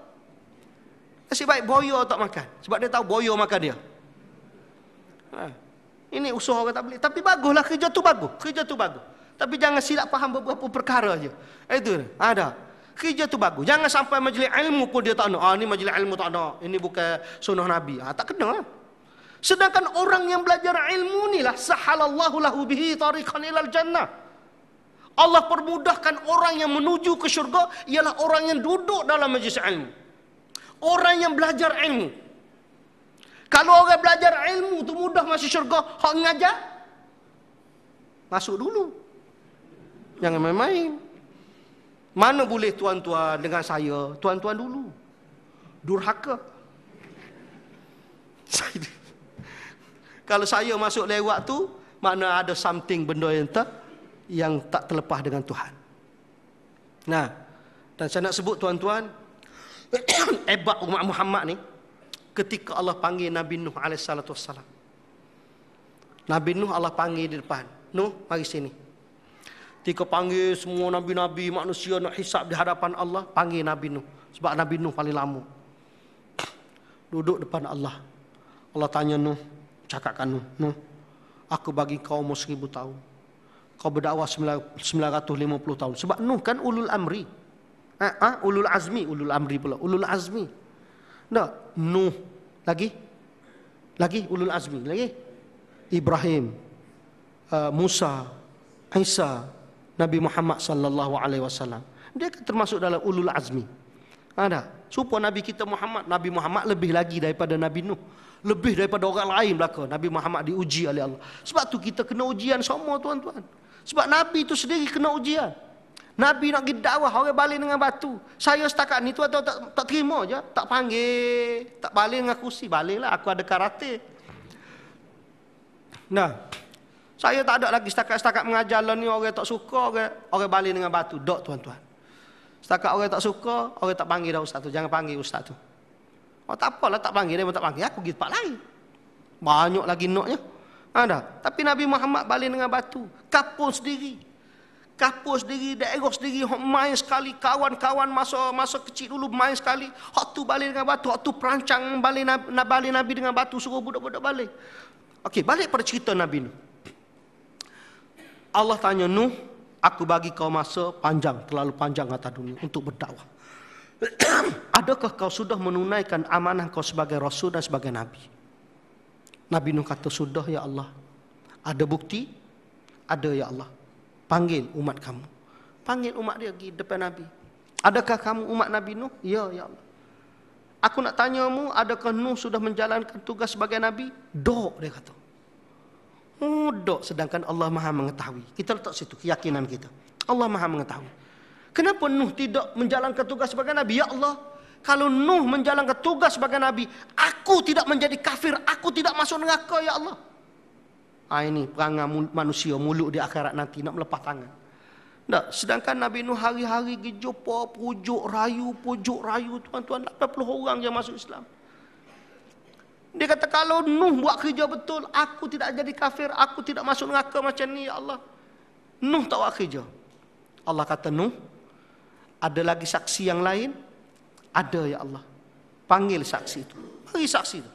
Nasib baik boyo tak makan. Sebab dia tahu boyo makan dia. Ini usaha orang tabligh. Tapi baguslah, kerja tu bagus. Tapi jangan silap faham beberapa perkara je. Itu ada. Kerja tu bagus. Jangan sampai majlis ilmu pun dia tak nak. Ni majlis ilmu tak nak. Ini bukan sunnah Nabi. Tak kena lah. Sedangkan orang yang belajar ilmu inilah sahalallahu lahu bihi tariqan ilal jannah. Allah permudahkan orang yang menuju ke syurga ialah orang yang duduk dalam majlis ilmu. Orang yang belajar ilmu. Kalau orang belajar ilmu tu mudah masuk syurga, hak ngajar masuk dulu. Jangan main-main. Mana boleh tuan-tuan dengan saya, tuan-tuan dulu. Durhaka. Kalau saya masuk lewat tu, makna ada something benda yang tak terlepas dengan Tuhan. Nah, dan saya nak sebut tuan-tuan, hebat umat Muhammad ni, ketika Allah panggil Nabi Nuh alaihissalatu wassalam. Nabi Nuh Allah panggil di depan. Nuh, mari sini. Ketika panggil semua Nabi-Nabi manusia nak hisap di hadapan Allah, panggil Nabi Nuh. Sebab Nabi Nuh paling lama. Duduk depan Allah. Allah tanya Nuh, cakapkan Nuh, Nuh, aku bagi kau umur 1000 tahun. Kau berdakwah 950 tahun. Sebab Nuh kan ulul amri. Ulul azmi, ulul amri pula. Ulul azmi. Tak, Nuh. Lagi ulul azmi. Lagi Ibrahim, Musa, Isa, Nabi Muhammad sallallahu alaihi wasallam. Dia termasuk dalam ulul azmi. Ada. Supaya Nabi kita Nabi Muhammad lebih lagi daripada Nabi Nuh. Lebih daripada orang lain belaka. Nabi Muhammad diuji oleh Allah. Sebab tu kita kena ujian semua tuan-tuan. Sebab Nabi itu sendiri kena ujian. Nabi nak pergi dakwah, orang balik dengan batu. Saya setakat ni tuan-tuan tak terima je. Tak panggil. Tak balik dengan kursi. Baliklah, aku ada karate. Nah, saya tak ada lagi setakat mengajar ni orang tak suka, orang balik dengan batu. Dok tuan-tuan. Setakat orang tak suka, orang tak panggil dah ustaz tu. Jangan panggil ustaz tu. Oh tak apalah tak panggil, dia pun tak panggil. Aku pergi tempat lain. Banyak lagi noknya. Ada. Tapi Nabi Muhammad balik dengan batu. Kapur sendiri, daerah sendiri, main sekali. Kawan-kawan masa kecil dulu main sekali. Hak tu balik dengan batu. Hak tu perancang balik Nabi dengan batu. Suruh budak-budak balik. Okey, balik pada cerita Nabi Nuh. Allah tanya Nuh, aku bagi kau masa panjang, terlalu panjang atas dunia untuk berdakwah. Adakah kau sudah menunaikan amanah kau sebagai Rasul dan sebagai Nabi? Nabi Nuh kata, sudah ya Allah. Ada bukti? Ada ya Allah. Panggil umat kamu. Panggil umat dia pergi depan Nabi. Adakah kamu umat Nabi Nuh? Ya, ya Allah. Aku nak tanyamu, adakah Nuh sudah menjalankan tugas sebagai Nabi? Dok, dia kata. Oh, dok. Sedangkan Allah Maha mengetahui. Kita letak situ keyakinan kita. Allah Maha mengetahui. Kenapa Nuh tidak menjalankan tugas sebagai Nabi? Ya Allah, kalau Nuh menjalankan tugas sebagai Nabi, aku tidak menjadi kafir, aku tidak masuk neraka, ya Allah. Ini perangai manusia mulut di akhirat nanti nak melepas tangan. Tak, sedangkan Nabi Nuh hari-hari pergi jumpa pujuk rayu tuan-tuan, 80 orang yang masuk Islam. Dia kata kalau Nuh buat kerja betul, aku tidak jadi kafir, aku tidak masuk neraka macam ni, ya Allah. Nuh tak buat kerja. Allah kata Nuh, ada lagi saksi yang lain? Ada ya Allah. Panggil saksi itu. Mari saksi itu.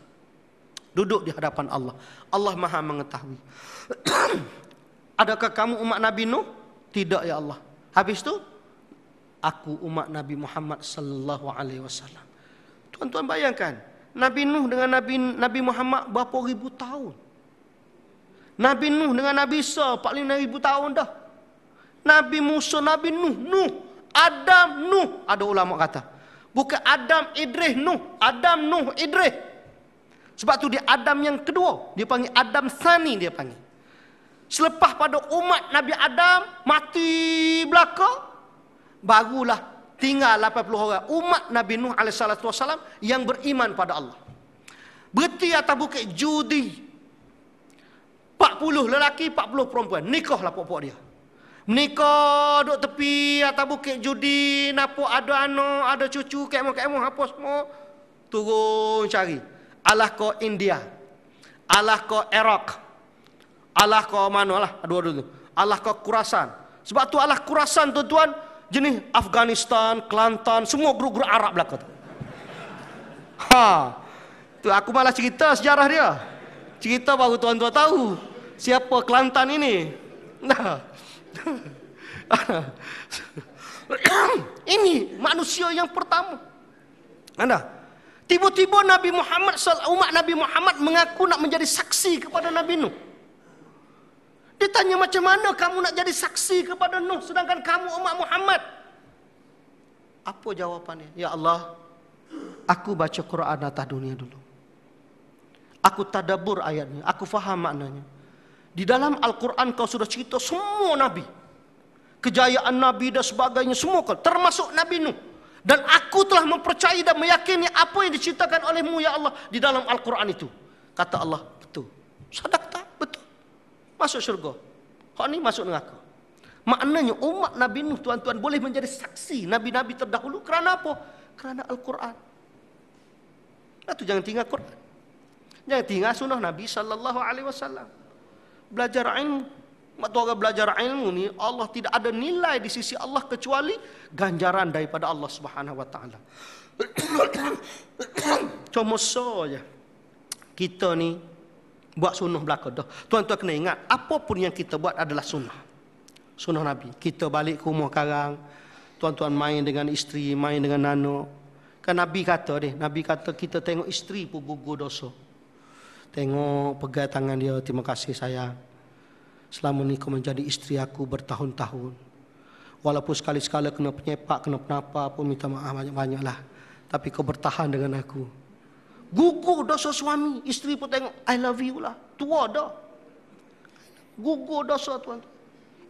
Duduk di hadapan Allah. Allah Maha mengetahui. Adakah kamu umat Nabi Nuh? Tidak ya Allah. Habis itu, aku umat Nabi Muhammad sallallahu alaihi wasallam. Tuan-tuan bayangkan, Nabi Nuh dengan Nabi Muhammad berapa ribu tahun? Nabi Nuh dengan Nabi Isa 45,000 tahun dah. Nabi Musa, Nabi Nuh, Adam, Nuh. Ada ulama kata, bukan Adam, Idris, Nuh. Adam, Nuh, Idris. Sebab tu dia Adam yang kedua. Dia panggil Adam Sani, dia panggil. Selepas pada umat Nabi Adam mati belaka, barulah tinggal 80 orang umat Nabi Nuh alaihissalatu wassalam yang beriman pada Allah. Berhenti atas bukit judi. 40 lelaki, 40 perempuan. Nikahlah pokok dia. Menikah duduk tepi atas bukit judi, nampak ada anak, ada cucu, kemo-kemo apa semua. Turun cari. Alah ko India. Alah ko Iraq. Alah ko mana lah, dua-dua tu. Alah ko Khurasan. Sebab tu alah Khurasan tuan-tuan, jenis Afghanistan, Kelantan, semua guru-guru Arab belaka tu. Tu aku malah cerita sejarah dia. Cerita baru tuan-tuan tahu siapa Kelantan ini. Nah. Ini manusia yang pertama. Anda Tiba-tiba umat Nabi Muhammad mengaku nak menjadi saksi kepada Nabi Nuh. Dia tanya, macam mana kamu nak jadi saksi kepada Nuh sedangkan kamu umat Muhammad? Apa jawapannya? Ya Allah, aku baca Quran atas dunia dulu. Aku tadabbur ayatnya, aku faham maknanya. Di dalam Al-Quran kau sudah cerita semua Nabi, kejayaan Nabi dan sebagainya, semua kau, termasuk Nabi Nuh. Dan aku telah mempercayai dan meyakini apa yang diceritakan olehmu ya Allah di dalam Al-Quran itu. Kata Allah, betul. Sadaqta, betul. Masuk syurga. Hak ni masuk neraka. Maknanya umat Nabi Nuh, tuan-tuan, boleh menjadi saksi Nabi-Nabi terdahulu. Kerana apa? Kerana Al-Quran. Itu jangan tinggal Quran. Jangan tinggal sunnah Nabi SAW. Belajar ilmu. Waktu orang belajar ilmu ni, Allah tidak ada nilai di sisi Allah kecuali ganjaran daripada Allah Subhanahu Wa Taala. Cuma saja kita ni buat sunnah belaka dah. Tuan-tuan kena ingat, apapun yang kita buat adalah sunnah. Sunnah Nabi. Kita balik ke rumah karang, tuan-tuan main dengan isteri, main dengan anak. Kan Nabi kata kita tengok isteri pun gugur dosa. Tengok, pegang tangan dia, terima kasih sayang. Selama ni kau menjadi isteri aku bertahun-tahun. Walaupun sekali-sekala kena penyepak, kena penapa pun minta maaf banyak-banyak lah. Tapi kau bertahan dengan aku. Gugur dosa suami. Isteri pun tengok, I love you lah. Tua dah. Gugur dosa tuan.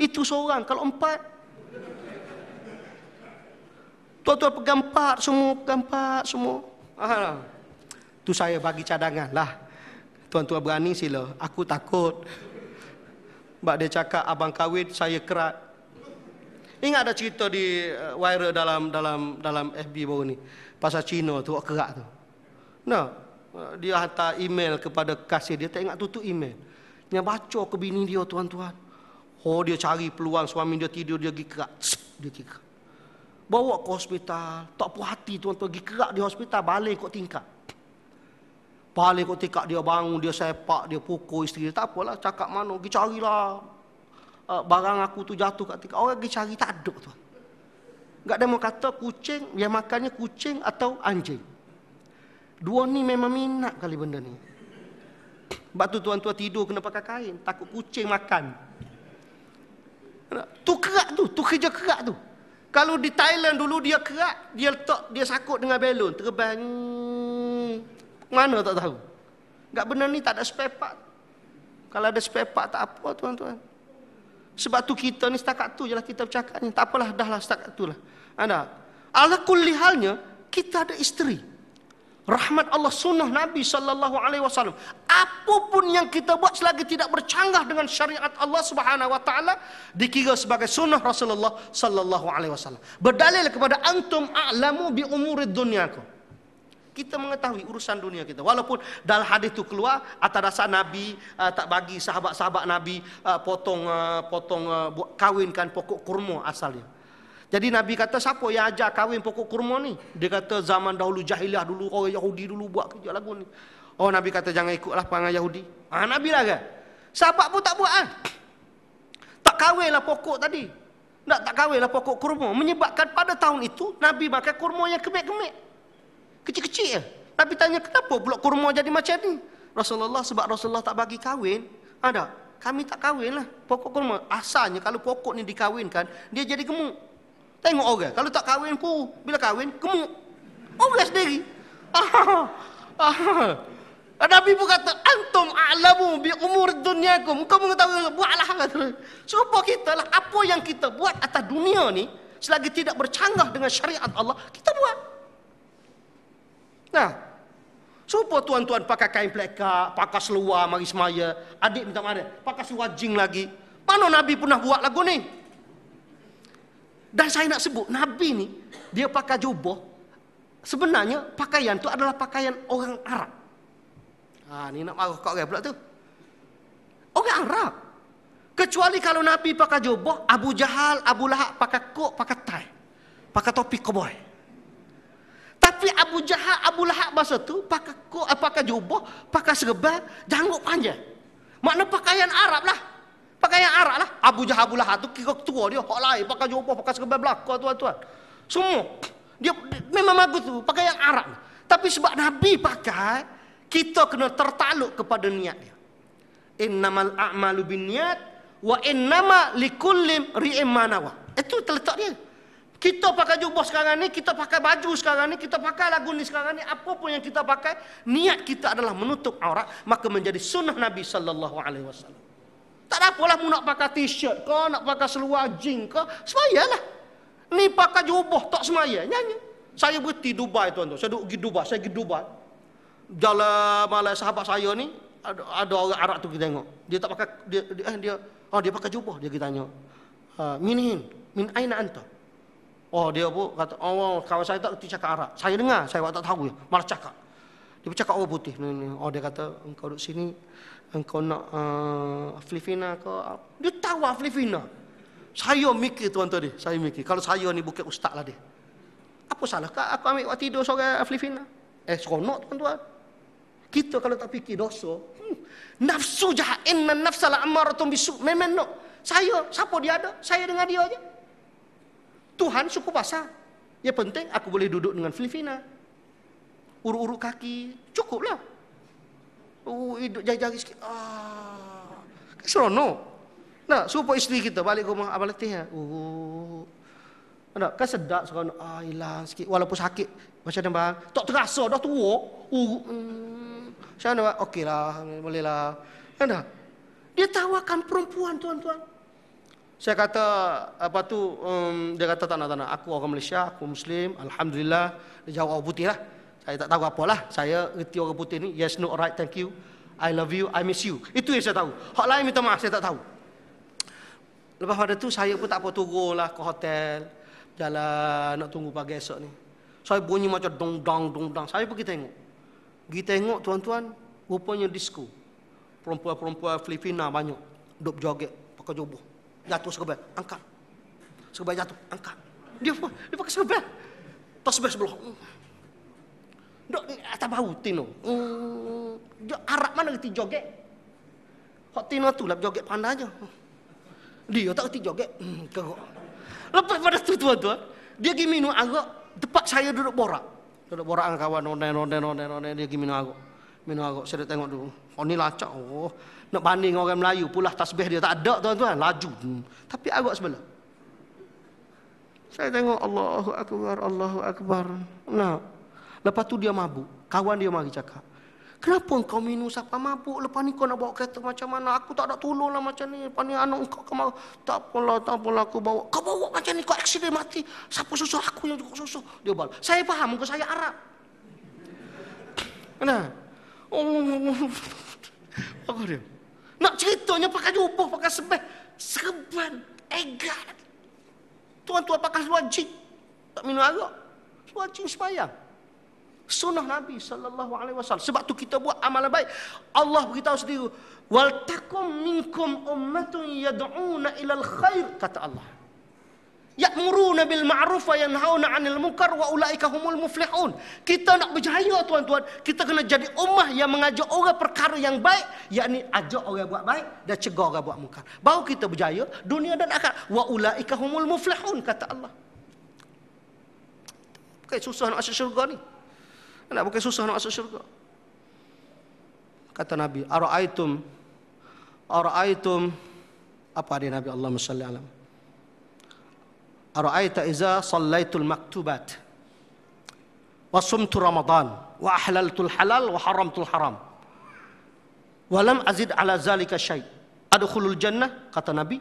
Itu seorang. Kalau 4. Tuan-tuan pegang 4 semua. Tu saya bagi cadangan lah. Tuan-tuan berani sila. Aku takut. Sebab dia cakap abang kahwin saya kerat. Ingat ada cerita di viral dalam FB baru ni pasal Cina tu kerat tu. Nah, dia hantar email kepada kasih dia, tak ingat tutup email. Dia baca ke bini dia tuan-tuan. Oh, dia cari peluang suami dia tidur, dia pergi kerat. Dia pergi kerat. Bawa ke hospital, tak puas hati tuan-tuan, pergi kerat di hospital, balik kot tingkap. Balik kot tingkap, dia bangun, dia sepak, dia pukul isteri dia. Tak apalah, cakap mana, pergi carilah. Barang aku tu jatuh kat tingkap. Orang pergi cari, tak ada tuan. Tak ada mau kata kucing, dia makannya kucing atau anjing. Dua ni memang minat kali benda ni. Sebab tu tuan-tuan tidur kena pakai kain, takut kucing makan. Tu kerak tu kerja kerak tu. Kalau di Thailand dulu dia kerak, dia letak, dia sakut dengan belon, terbang. Mana tak tahu. Tak benar ni tak ada spare part. Kalau ada spare part tak apa tuan-tuan. Sebab tu kita ni setakat tu je lah kita bercakap ni. Tak apalah, dah lah setakat tu lah. Ada. Ala kulli halnya, kita ada isteri. Rahmat Allah, sunnah Nabi SAW. Apapun yang kita buat selagi tidak bercanggah dengan syariat Allah Subhanahu Wa Taala dikira sebagai sunnah Rasulullah SAW. Berdalil kepada antum a'lamu bi umurid dunyakum. Kita mengetahui urusan dunia kita. Walaupun dalam hadis itu keluar atas dasar Nabi tak bagi sahabat-sahabat Nabi kawinkan pokok kurma asalnya. Jadi Nabi kata, siapa yang ajar kahwin pokok kurma ni? Dia kata zaman dahulu jahiliah dulu, orang Yahudi dulu buat kerja lagu ni. Oh, Nabi kata jangan ikutlah perangai Yahudi. Nabi lah kan? Sahabat pun tak buat kan? Tak kahwinlah pokok tadi. Tak kahwinlah pokok kurma. Menyebabkan pada tahun itu Nabi makan kurma yang kemek-kemek. Kecil-kecil je. Nabi tanya, kenapa pula kurma jadi macam ni? Rasulullah, sebab Rasulullah tak bagi kahwin. Ada. Kami tak kahwin lah pokok kurma. Asalnya kalau pokok ni dikahwinkan, dia jadi gemuk. Tengok orang, kalau tak kahwin ku, bila kahwin, gemuk. Orang sendiri. Nabi pun kata, antum a'lamu bi umur dunyakum. Kau mengetahui, buatlah. Serupa kita lah, apa yang kita buat atas dunia ni, selagi tidak bercanggah dengan syariat Allah, kita buat. Nah, serupa tuan-tuan pakai kain plekak, pakai seluar, mari semaya. Adik minta mana? Pakai seluar jing lagi. Mana Nabi pernah buat lagu ni? Dan saya nak sebut, Nabi ni, dia pakai jubah. Sebenarnya, pakaian tu adalah pakaian orang Arab. Ni nak marah kat orang pula tu. Orang Arab. Kecuali kalau Nabi pakai jubah, Abu Jahal, Abu Lahab pakai kok, pakai tie. Pakai topi cowboy. Tapi Abu Jahal, Abu Lahab masa tu, pakai kok, pakai jubah, pakai serban, janggut panjang. Makna pakaian Arab lah. Pakaian Arab lah. Abu Jahal, Abu Lahab tu kira ketua dia. Hak lain. Pakai jubah, pakai serban belakang tuan-tuan. Semua. Dia memang bagus tu. Pakaian Arab. Tapi sebab Nabi pakai, kita kena tertakluk kepada niat dia. Innamal a'malu binniyat wa innama likulli imri'in ma nawa. Itu terletak dia. Kita pakai jubah sekarang ni, kita pakai baju sekarang ni, kita pakai lagu ni sekarang ni, apa pun yang kita pakai, niat kita adalah menutup aurat, maka menjadi sunnah Nabi sallallahu alaihi wasallam. Tak ada apalah mu nak pakai t-shirt ke, nak pakai seluar jeans ke, semayalah. Ni pakai jubah tak semaya, nyanyi. Saya berhenti Dubai tuan-tuan. Saya duduk pergi Dubai, saya pergi Dubai. Jalan malam sahabat saya ni, ada orang Arab tu kita tengok. Dia tak pakai dia pakai jubah, dia kita tanya. Min aina anta? Oh dia pun kata, oh kawan saya tak kerti cakap Arab. Saya dengar, saya tak tahu ya, malah cakap. Dia bercakap orang putih. Oh dia kata, engkau duduk sini, engkau nak Filipina ke? Dia tahu Filipina. Saya mikir tuan-tuan dia, saya mikir. Kalau saya ni bukan ustaz lah dia. Apa salah kak aku ambil waktu tidur seorang Filipina? Seronok tuan-tuan. Kita kalau tak fikir dosa, nafsu jahat, inna nafsa la'ammaratun bisu. Memang no. Saya, siapa dia ada? Saya dengan dia aja. Tuhan suku bahasa. Yang penting aku boleh duduk dengan Filipina. Urut-urut kaki, cukuplah. Hidup jari-jari sikit. Seronok. Nah, supaya isteri kita balik rumah abang letih ya. Kan sedap seronok. Hilang sikit. Walaupun sakit. Macam mana bang? Tak terasa dah tua. Macam mana bang? Okeylah, bolehlah. Kan? Dia tawarkan perempuan tuan-tuan. Saya kata apa tu, dia kata tak nak. Aku orang Malaysia, aku Muslim, alhamdulillah. Dia jawab orang putih lah. Saya tak tahu apalah. Saya reti orang putih ni. Yes, no, alright, thank you. I love you, I miss you. Itu yang saya tahu. Hak lain minta maaf, saya tak tahu. Lepas pada tu saya pun tak apa turun lah ke hotel. Jalan nak tunggu pagi esok ni. Saya bunyi macam dong-dang. Saya pergi tengok. Pergi tengok tuan-tuan, rupanya disco. Perempuan-perempuan Filipina banyak. Duduk joget, pakai jubah. Jatuh sekerbel, angkat. Sekerbel jatuh, angkat. Dia pakai sekerbel. Tak sebelah. Duduk atas bahu Tino. Arab mana reti joget? Hak Tino tu lah joget pandai je. Dia tak reti joget. Lepas pada tu tuan-tuan, dia pergi minum arak. Tempat saya duduk borak. Duduk borak dengan kawan, nonden. Dia pergi minum arak. Saya tengok dulu. Oh ni lacak. Nak banding orang Melayu pula tasbih dia tak ada tuan-tuan. Laju. Tapi arak sebelah. Saya tengok Allahu Akbar. Nah. Lepas tu dia mabuk. Kawan dia mari cakap. Kenapa kau minum siapa mabuk? Lepas ni kau nak bawa kereta macam mana? Aku tak ada tolong lah macam ni. Lepas ni anak kau kemau. Tak apalah aku bawa. Kau bawa macam ni kau aksiden mati. Siapa susu aku yang juga susu? Dia balas. Saya faham muka saya Arab. Nah. Apa dia? Nak ceritanya pakai jubah, pakai serban, egar. Tuan-tuan pakai seluar jeans. Tak minum arak. Seluar jeans sembahyang. Sunnah Nabi sallallahu alaihi wasallam. Sebab tu kita buat amalan baik. Allah beritahu sendiri, "Wal takum minkum ummatun yad'una ilal khair," kata Allah. Ya'muruna bil ma'ruf wa yanhauna 'anil munkar wa ulaika humul muflihun. Kita nak berjaya tuan-tuan, kita kena jadi ummah yang mengajak orang perkara yang baik, yakni ajak orang buat baik dan cegah orang buat munkar. Baru kita berjaya dunia dan akhirat. Wa ulaika humul muflihun, kata Allah. Bukan susah nak masuk syurga ni. Bukan susah nak masuk syurga. Kata Nabi, ara'aitum apa dia Nabi Allahumma salli alaihi. Ara'aita iza sallaitul maktubat wa sumtu Ramadan wa ahlaltul halal wa haramtul haram wa lam azid ala zalika syai' adkhulul jannah, kata Nabi.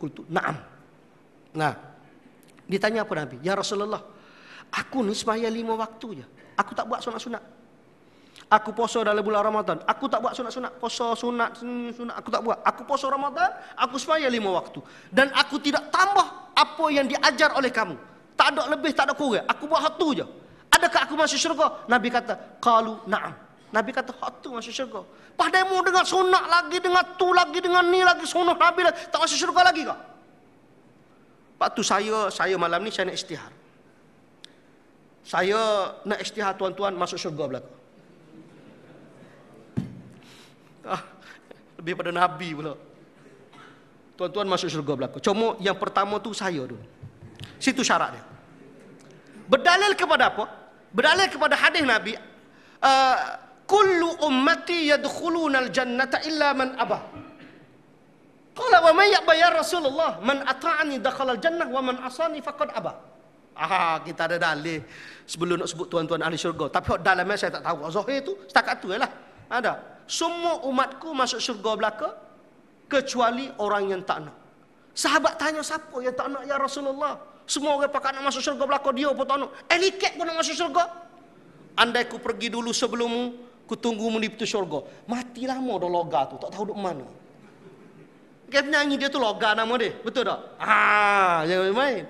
Qultu na'am. Nah, ditanya apa Nabi? Ya Rasulullah, aku ni sembahyang 5 waktu je. Aku tak buat sunat-sunat. Aku puasa dalam bulan Ramadan. Aku tak buat sunat-sunat. Puasa sunat aku tak buat. Aku puasa Ramadan, aku sembahyang 5 waktu. Dan aku tidak tambah apa yang diajar oleh kamu. Tak ada lebih, tak ada kurang. Aku buat hak tu je. Adakah aku masuk syurga? Nabi kata, qalu na'am. Nabi kata, hak tu masuk syurga. Padahal dengan sunat lagi, dengan tu lagi, dengan ni lagi, sunat Nabi lagi, tak masuk syurga lagi kah? Lepas tu saya malam ni saya nak istihar. Saya nak istihar tuan-tuan masuk syurga belakang. Lebih pada Nabi pula. Tuan-tuan masuk syurga belakang. Cuma yang pertama tu saya dulu. Situ syarat dia. Berdalil kepada apa? Berdalil kepada hadis Nabi, kullu ummati yadkhuluna al-jannata illa man aba. Qala wa man ya'ba ya Rasulullah? Man ata'ani dakhala al-jannah wa man asani faqad aba. Kita ada dalil sebelum nak sebut tuan-tuan ahli syurga. Tapi dalamnya saya tak tahu. Zahir tu setakat tu lah. Ada. Semua umatku masuk syurga belaka kecuali orang yang tak nak. Sahabat tanya, siapa yang tak nak ya Rasulullah? Semua orang pakat nak masuk syurga belaka, dia pun tak nak. Eliket pun nak masuk syurga. Andai ku pergi dulu sebelummu, ku tunggumu di pintu syurga. Mati lama dah loga tu, tak tahu duk mana. Dia penyanyi dia tu loga nama dia. Betul tak? Jangan main.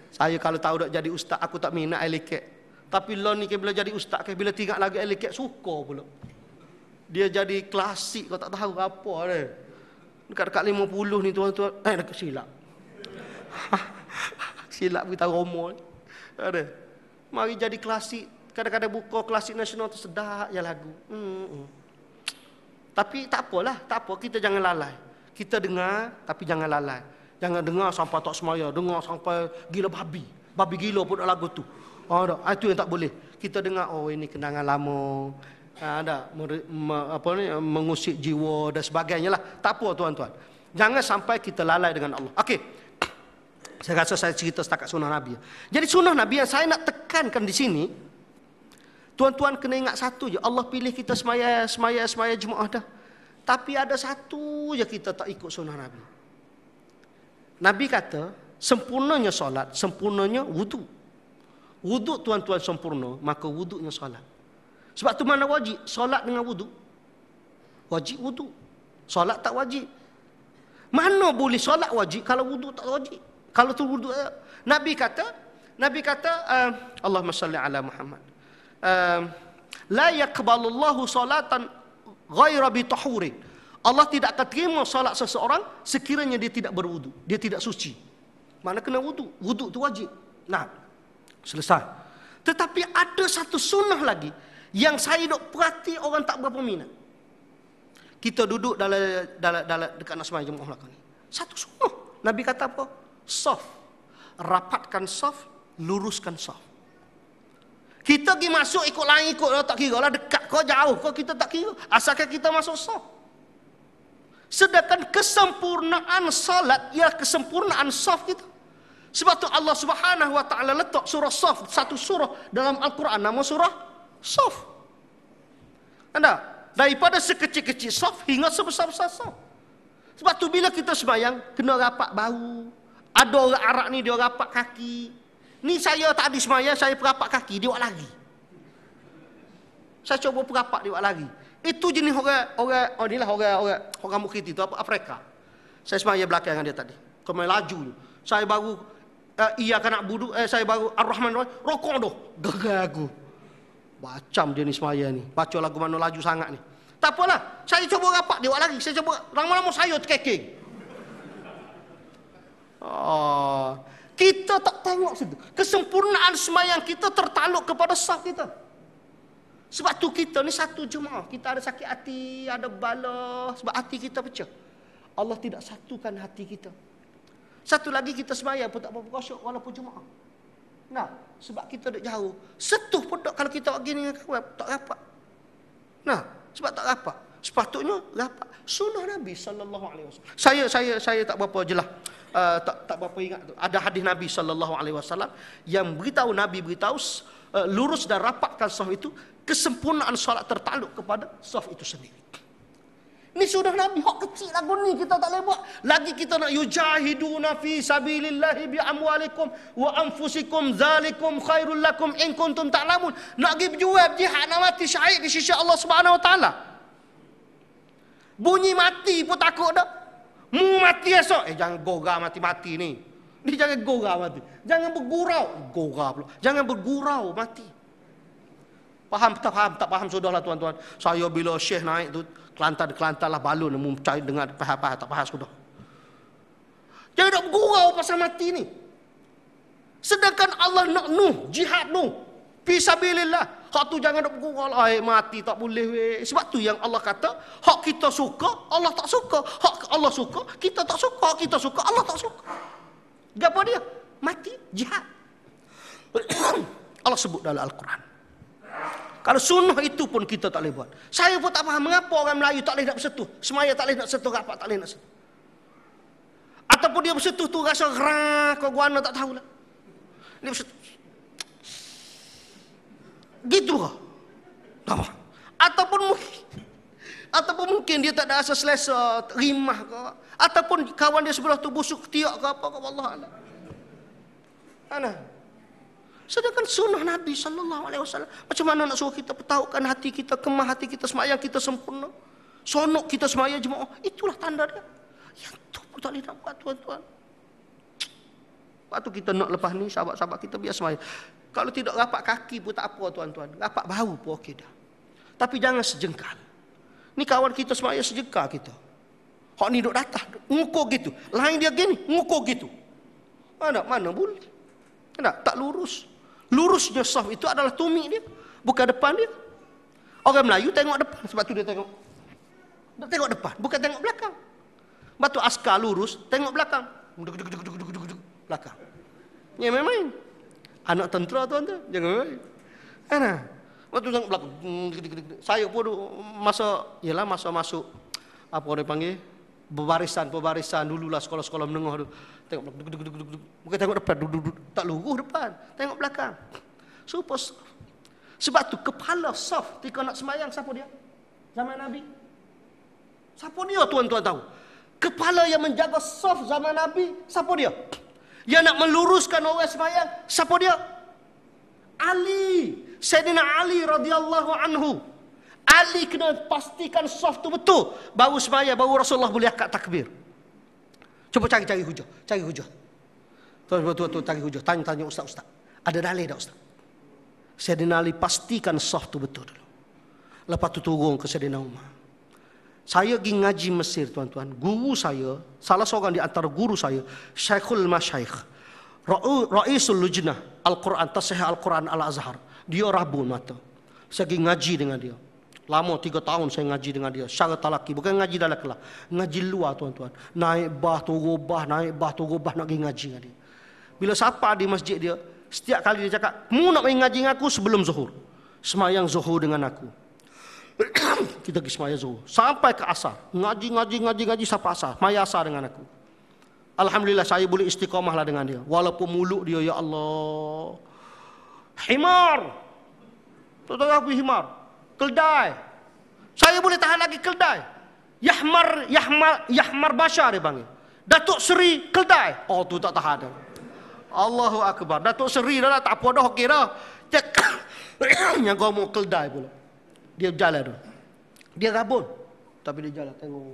Saya kalau tahu dak jadi ustaz, aku tak minat eliket. Tapi lo ni bila jadi ustaz, bila tinggal lagi eliket, suka pula. Dia jadi klasik, kau tak tahu apa dia. Dekat-dekat 50 ni tuan-tuan. Dekat silap. Silap kita romol. Ada. Mari jadi klasik. Kadang-kadang buka klasik nasional tu sedap je lagu. Tapi tak apalah, tak apa, kita jangan lalai. Kita dengar tapi jangan lalai. Jangan dengar sampai tak semaya, dengar sampai gila babi. Babi gila pun lagu tu. Itu yang tak boleh. Kita dengar, oh ini kenangan lama. Mengusik jiwa dan sebagainya lah. Tak apa tuan-tuan. Jangan sampai kita lalai dengan Allah. Okey. Saya rasa saya cerita setakat sunnah Nabi. Jadi sunnah Nabi yang saya nak tekankan di sini, tuan-tuan kena ingat satu je. Allah pilih kita semaya Jumaat dah. Tapi ada satu je kita tak ikut sunnah Nabi. Nabi kata, sempurnanya solat, sempurnanya wudu. Wudu tuan-tuan sempurna, maka wudunya solat. Sebab tu mana wajib? Solat dengan wudu. Wajib wudu. Solat tak wajib. Mana boleh solat wajib kalau wudu tak wajib? Kalau tu wudu, Nabi kata, Allahumma salli ala Muhammad. La yaqbalullahu salatan ghaira bi tahurin. Allah tidak akan terima solat seseorang sekiranya dia tidak berwudu, dia tidak suci. Mana kena wudu? Wudu tu wajib. Nah, selesai. Tetapi ada satu sunnah lagi yang saya duk perhati orang tak berapa minat. Kita duduk dalam dekat nak sembahyang Jumaat belakang ni. Satu sunnah. Nabi kata apa? Saf. Rapatkan saf, luruskan saf. Kita pergi masuk ikut lain ikut tak kira lah, dekat kau jauh kau kita tak kira. Asalkan kita masuk saf. Sedangkan kesempurnaan salat ialah kesempurnaan saf kita. Sebab tu Allah Subhanahu wa taala letak surah Saf, satu surah dalam Al-Quran nama surah Saf. Anda daripada sekecil-kecil saf hingga sebesar-besar saf. Sebab tu bila kita sembahyang kena rapat bahu. Ada orang Arab ni dia rapat kaki. Ni saya tak ada sembahyang, saya perapat kaki, dia buat lari. Saya cuba perapat dia buat lari. Itu jenis orang Mukhiti tu apa Afrika. Saya sembahyang belakang dengan dia tadi. Kau main laju. Saya baru ia kan nak budu, saya baru Ar-Rahman rokok doh. Gagal aku. Macam dia ni semaya ni. Baca lagu mana laju sangat ni. Tak apalah. Saya cuba rapat dia buat lagi. Saya cuba lama-lama saya terkekeng. Kita tak tengok situ. Kesempurnaan sembahyang kita tertaluk kepada saf kita. Sebab tu kita ni satu jemaah. Kita ada sakit hati, ada bala. Sebab hati kita pecah. Allah tidak satukan hati kita. Satu lagi kita sembahyang pun tak berapa khusyuk walaupun jemaah. Nah, sebab kita duduk jauh. Setuh pun tak kalau kita pergi dengan kawan, tak rapat. Nah, sebab tak rapat. Sepatutnya rapat. Sunnah Nabi sallallahu alaihi wasallam. Saya tak berapa jelas. Tak berapa ingat tu. Ada hadis Nabi sallallahu alaihi wasallam yang beritahu Nabi beritahu lurus dan rapatkan saf itu kesempurnaan solat tertaluk kepada saf itu sendiri. Ini sudah Nabi, hak kecil lagu ni kita tak boleh buat. Lagi kita nak yujahiduna fi sabilillahi bi amwalikum wa anfusikum zalikum khairul lakum in kuntum ta'lamun. Nak pergi berjuang jihad, nak mati syahid di sisi Allah Subhanahu wa taala. Bunyi mati pun takut dah. Mu mati esok. Jangan gora mati-mati ni. Ni jangan gora mati. Jangan bergurau. Gora pula. Jangan bergurau mati. Faham tak faham sudahlah tuan-tuan. Saya bila Syekh naik tu kelantar lah balun mu cari dengar faham tak faham sudah. Jangan nak bergurau pasal mati ni. Sedangkan Allah nak jihad fi sabilillah. Hak tu jangan nak bergurau lah. Mati tak boleh weh. Sebab tu yang Allah kata, hak kita suka, Allah tak suka. Hak Allah suka, kita tak suka. Hak kita suka, Allah tak suka. Gapo dia? Mati jihad. Allah sebut dalam Al-Quran. Kalau sunnah itu pun kita tak boleh buat. Saya pun tak faham mengapa orang Melayu tak boleh nak bersentuh. Semaya tak boleh nak sentuh, rapat tak boleh nak sentuh. Ataupun dia bersentuh tu rasa gerah, kau guana tak tahulah. Dia bersentuh. Gitu ke? Tak apa. Ataupun mungkin dia tak ada rasa selesa, rimah ke. Ataupun kawan dia sebelah tu busuk tiak ke apa ke, wallah. Ana. Sedangkan sunnah Nabi SAW, macam mana nak suruh kita petaukan hati kita, kemah hati kita, semayang kita sempurna, sonok kita semayang jemaah, itulah tanda dia. Yang tu pun tak boleh nak buat, tuan-tuan. Lepas tu kita nak lepas ni, sahabat-sahabat kita biar semayang. Kalau tidak rapat kaki pun tak apa, tuan-tuan. Rapat bahu pun okey dah. Tapi jangan sejengkal. Ni kawan kita semayang sejengkal kita. Hak ni duduk datang, ngukur gitu. Lain dia gini, ngukur gitu. Mana boleh. Tak lurus. Lurusnya saf itu adalah tumit dia, bukan depan dia. Orang Melayu tengok depan, sebab tu dia tengok depan, bukan tengok belakang. Sebab tu askar lurus, tengok belakang. Belakang. Ya memang. Anak tentera tuan-tuan, jangan main. Sebab tu tengok belakang. Saya pun masa masuk apa dia panggil? Pembarisan dululah sekolah-sekolah menengah tu. Tengok belakang, bukan tengok depan, tak lurus depan, tengok belakang. Sebab tu kepala saf ketika nak sembahyang siapa dia? Zaman Nabi. Siapa dia tuan-tuan tahu? Kepala yang menjaga saf zaman Nabi, siapa dia? Yang nak meluruskan orang sembahyang, siapa dia? Ali. Sayyidina Ali radhiyallahu anhu. Ali kena pastikan saf tu betul, baru sembahyang, baru Rasulullah boleh akad takbir. Cuba cari hujah. Tuan-tuan cari hujah. Tanya ustaz-ustaz. Ada dalil tak ustaz? Sayyidina Ali pastikan saf tu betul dulu. Lepas tu turun ke Sayyidina Umar. Saya pergi ngaji Mesir, tuan-tuan. Guru saya, salah seorang di antara guru saya, Syekhul Masyaikh, Ra'isul Lujnah Al-Quran, Tasihih Al-Quran Al-Azhar. Dia rabun mata. Saya pergi ngaji dengan dia. Lama 3 tahun saya ngaji dengan dia. Secara talaki. Bukan ngaji dalam kelas. Ngaji luar, tuan-tuan. Naik bah, turun bah, nak pergi ngaji dengan dia. Bila sapa di masjid dia, setiap kali dia cakap, mu nak pergi ngaji dengan aku sebelum zuhur. Semayang zuhur dengan aku. Kita pergi semayang zuhur. Sampai ke asar. Ngaji sampai asar. Semayang asar dengan aku. Alhamdulillah saya boleh istiqamah lah dengan dia. Walaupun mulut dia, ya Allah. Himar. Tuan-tuan aku himar. Keldai. Saya boleh tahan lagi keldai. Yahmar Bashar dia panggil. Datuk Seri Keldai. Oh tu tak tahan dah. Allahu Akbar. Datuk Seri dah lah, tak apa dah, okey dah. Yang kau mau Keldai pula. Dia jalan tu. Dia rabun. Tapi dia jalan tengok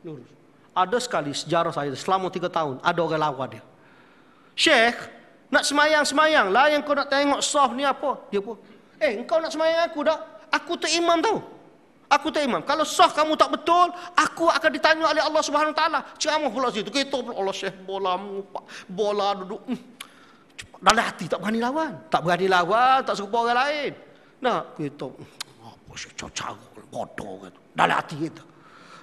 lurus. Ada sekali sejarah saya selama 3 tahun ada orang lawan dia. Syekh, nak semayang lah, yang kau nak tengok saf ni apa? Dia pun, engkau nak semayang aku dah? Aku tu imam tau. Aku tu imam. Kalau sah kamu tak betul, aku akan ditanya oleh Allah Subhanahu Wa Taala. Ceramah pula situ. Kita pula Allah Syekh bola duduk. Dalam hati tak berani lawan. Tak serupa orang lain. Nah, kita apa Syekh cara bodoh gitu. Dalam hati kita.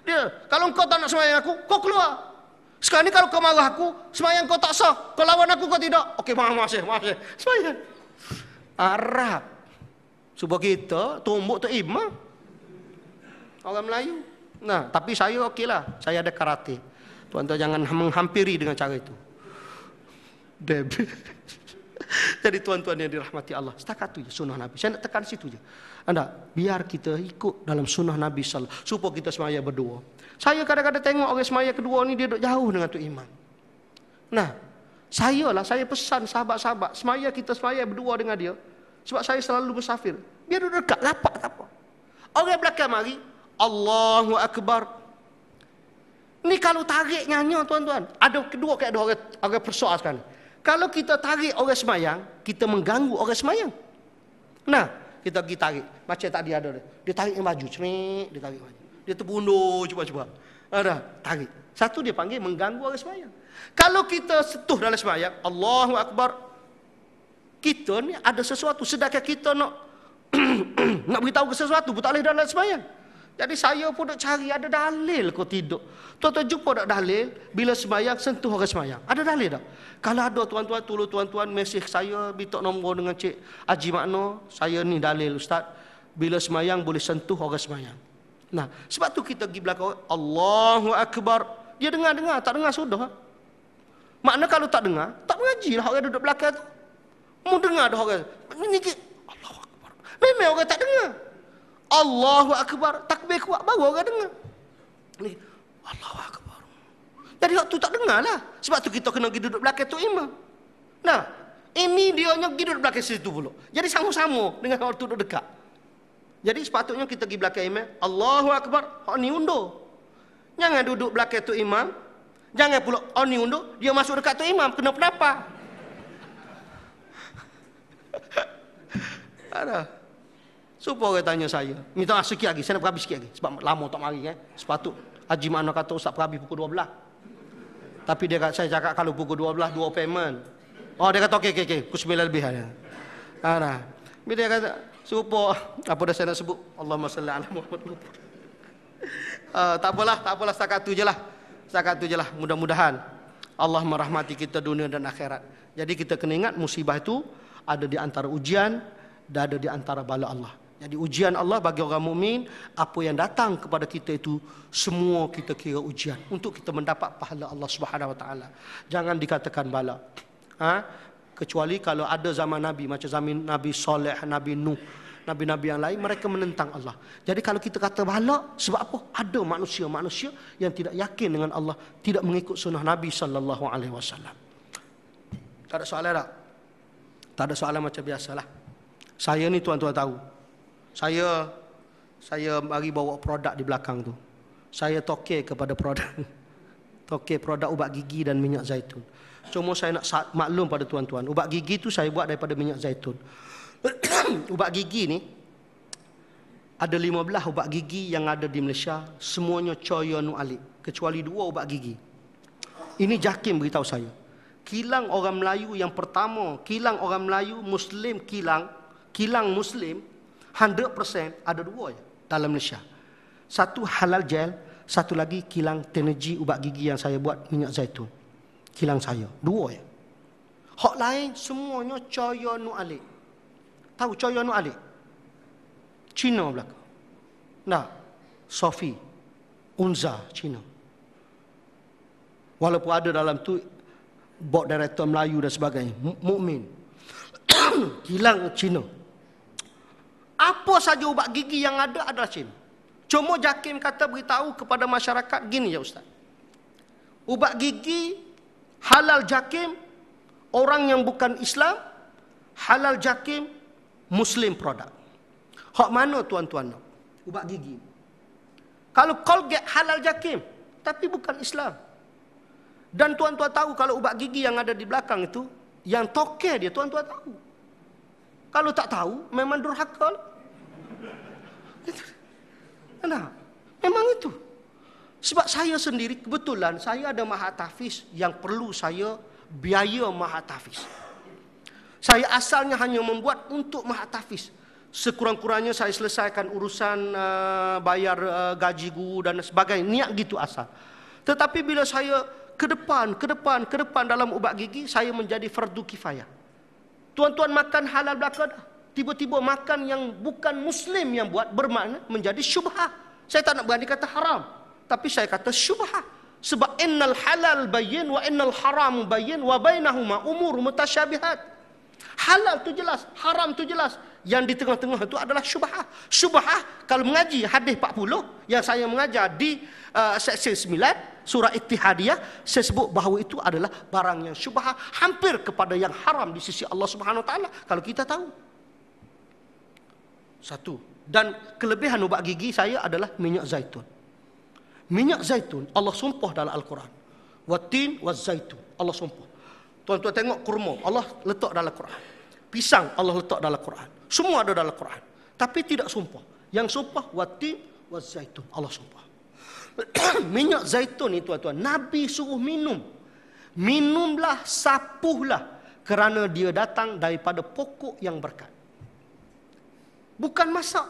Dia, kalau kau tak nak semayang aku, kau keluar. Sekarang ni kalau kau marah aku, semayang kau tak sah. Kau lawan aku, kau tidak. Okey, maaf Syekh. Semayang. Arab. Sebab kita tumbuk tu imam. Orang Melayu. Nah, tapi saya okeylah. Saya ada karate. Tuan-tuan jangan menghampiri dengan cara itu. Jadi tuan-tuan yang dirahmati Allah, setakat tu je sunnah Nabi. Saya nak tekan situ je. Anda biar kita ikut dalam sunnah Nabi sallallahu alaihi wasallam supaya kita semaya berdua. Saya kadang-kadang tengok orang semaya kedua ni dia duduk jauh dengan tu imam. Nah, saya pesan sahabat-sahabat semaya kita semaya berdua dengan dia. Sebab saya selalu bersafir. Biar duduk dekat, rapat tak apa. Orang belakang mari, Allahu Akbar. Ni kalau tarik nyanyi tuan-tuan. Ada orang persoal sekarang. Kalau kita tarik orang semayang, kita mengganggu orang semayang. Nah, kita pergi tarik. Macam tadi ada dia. Dia tarik yang baju. Dia tarik baju. Dia terbunuh cuba-cuba. Ada, tarik. Satu dia panggil mengganggu orang semayang. Kalau kita setuh dalam semayang, Allahu Akbar. Kita ni ada sesuatu. Sedangkan kita nak nak beritahu sesuatu pun tak boleh dalam semayang. Jadi saya pun nak cari ada dalil kau tidur. Tuan-tuan jumpa tak dalil bila sembahyang sentuh orang sembahyang? Ada dalil tak? Kalau ada tuan-tuan, tolong tuan-tuan mesej saya, minta nombor dengan Cik Haji Makno. Saya ni dalil Ustaz. Bila sembahyang boleh sentuh orang sembahyang. Nah, sebab tu kita pergi belakang Allahu Akbar. Dia dengar-dengar, tak dengar sudah. Makna kalau tak dengar, tak mengaji lah orang duduk belakang tu. Mau dengar dah orang. Menyikit. Allahu Akbar. Memang orang tak dengar. Allahu Akbar. Takbir kuat baru orang dengar. Ni Allahu Akbar. Jadi waktu tak dengar lah. Sebab tu kita kena pergi duduk belakang tu imam. Nah, ini dia nya pergi duduk belakang situ pula. Jadi sama-sama dengan orang duduk dekat. Jadi sepatutnya kita pergi belakang imam. Allahu Akbar. Ni undur. Jangan duduk belakang tu imam. Jangan pula ni undur. Dia masuk dekat tu imam. Kenapa? Ada. Supaya orang tanya saya. Minta sikit lagi. Saya nak perhabis sikit lagi. Sebab lama tak mari kan. Sepatut. Haji Makno kata Ustaz perhabis pukul 12. Tapi dia kata, saya cakap kalau pukul 12, 2 payment. Oh dia kata okey. Pukul 9 lebih. Ada. Bila dia kata, supaya. Apa dah saya nak sebut? Allahumma salli ala Muhammad. Tak apalah. Setakat tu je lah. Mudah-mudahan Allah merahmati kita dunia dan akhirat. Jadi kita kena ingat musibah itu ada di antara ujian dan ada di antara bala Allah. Jadi ujian Allah bagi orang mukmin, apa yang datang kepada kita itu semua kita kira ujian untuk kita mendapat pahala Allah Subhanahu Wa Taala. Jangan dikatakan bala. Kecuali kalau ada zaman Nabi macam zaman Nabi Saleh, Nabi Nuh, Nabi-Nabi yang lain mereka menentang Allah. Jadi kalau kita kata bala, sebab apa? Ada manusia-manusia yang tidak yakin dengan Allah, tidak mengikut sunnah Nabi sallallahu alaihi wasallam. Tak ada soalan tak? Tak ada soalan macam biasalah. Saya ni tuan-tuan tahu. Saya mari bawa produk di belakang tu. Saya toke kepada produk. Toke produk ubat gigi dan minyak zaitun. Cuma saya nak maklum pada tuan-tuan, ubat gigi tu saya buat daripada minyak zaitun. Ubat gigi ni ada 15 ubat gigi yang ada di Malaysia, semuanya coyonu alik, kecuali 2 ubat gigi. Ini Jakim beritahu saya. Kilang orang Melayu yang pertama, kilang orang Melayu Muslim, kilang Muslim 100% ada 2 je dalam Malaysia. Satu halal gel, satu lagi kilang Tenergy ubat gigi yang saya buat minyak zaitun. Kilang saya 2 je. Hak lain semuanya coyonu alik. Tahu coyonu alik? Cina belakang. Nah, Sofi, Unza, Cina. Walaupun ada dalam tu board director Melayu dan sebagainya, mukmin. Kilang Cina. Apa saja ubat gigi yang ada adalah Cina. Cuma Jakim kata beritahu kepada masyarakat gini ya Ustaz. Ubat gigi halal Jakim orang yang bukan Islam, halal Jakim Muslim produk. Hak mana tuan-tuan nak? Ubat gigi. Kalau Colgate halal Jakim, tapi bukan Islam. Dan tuan-tuan tahu kalau ubat gigi yang ada di belakang itu, yang toke dia tuan-tuan tahu. Kalau tak tahu, memang durhaka. Nah, memang itu. Sebab saya sendiri, kebetulan saya ada mahatafis yang perlu saya biaya mahatafis. Saya asalnya hanya membuat untuk mahatafis. Sekurang-kurangnya saya selesaikan urusan bayar gaji guru dan sebagainya. Niat gitu asal. Tetapi bila saya ke depan dalam ubat gigi, saya menjadi fardu kifayah. Tuan-tuan makan halal belaka dah. Tiba-tiba makan yang bukan Muslim yang buat bermakna menjadi syubhah. Saya tak nak berani kata haram. Tapi saya kata syubhah. Sebab innal halal bayyin wa innal haram bayyin wa bainahuma umur mutasyabihat. Halal tu jelas, haram tu jelas. Yang di tengah-tengah itu adalah syubhah. Syubhah kalau mengaji hadis 40 yang saya mengajar di seksi 9 surah Ittihadiyah, saya sebut bahawa itu adalah barang yang syubhah, hampir kepada yang haram di sisi Allah Subhanahu Wa Taala kalau kita tahu. Satu. Dan kelebihan ubat gigi saya adalah minyak zaitun. Minyak zaitun Allah sumpah dalam Al-Quran. Watin wazaitun. Allah sumpah. Tuan-tuan tengok kurma, Allah letak dalam Quran. Pisang Allah letak dalam Quran. Semua ada dalam Quran. Tapi tidak sumpah. Yang sumpah watin wazaitun. Allah sumpah. Minyak zaitun itu tuan-tuan, Nabi suruh minum. Minumlah, sapuhlah, kerana dia datang daripada pokok yang berkat. Bukan masak.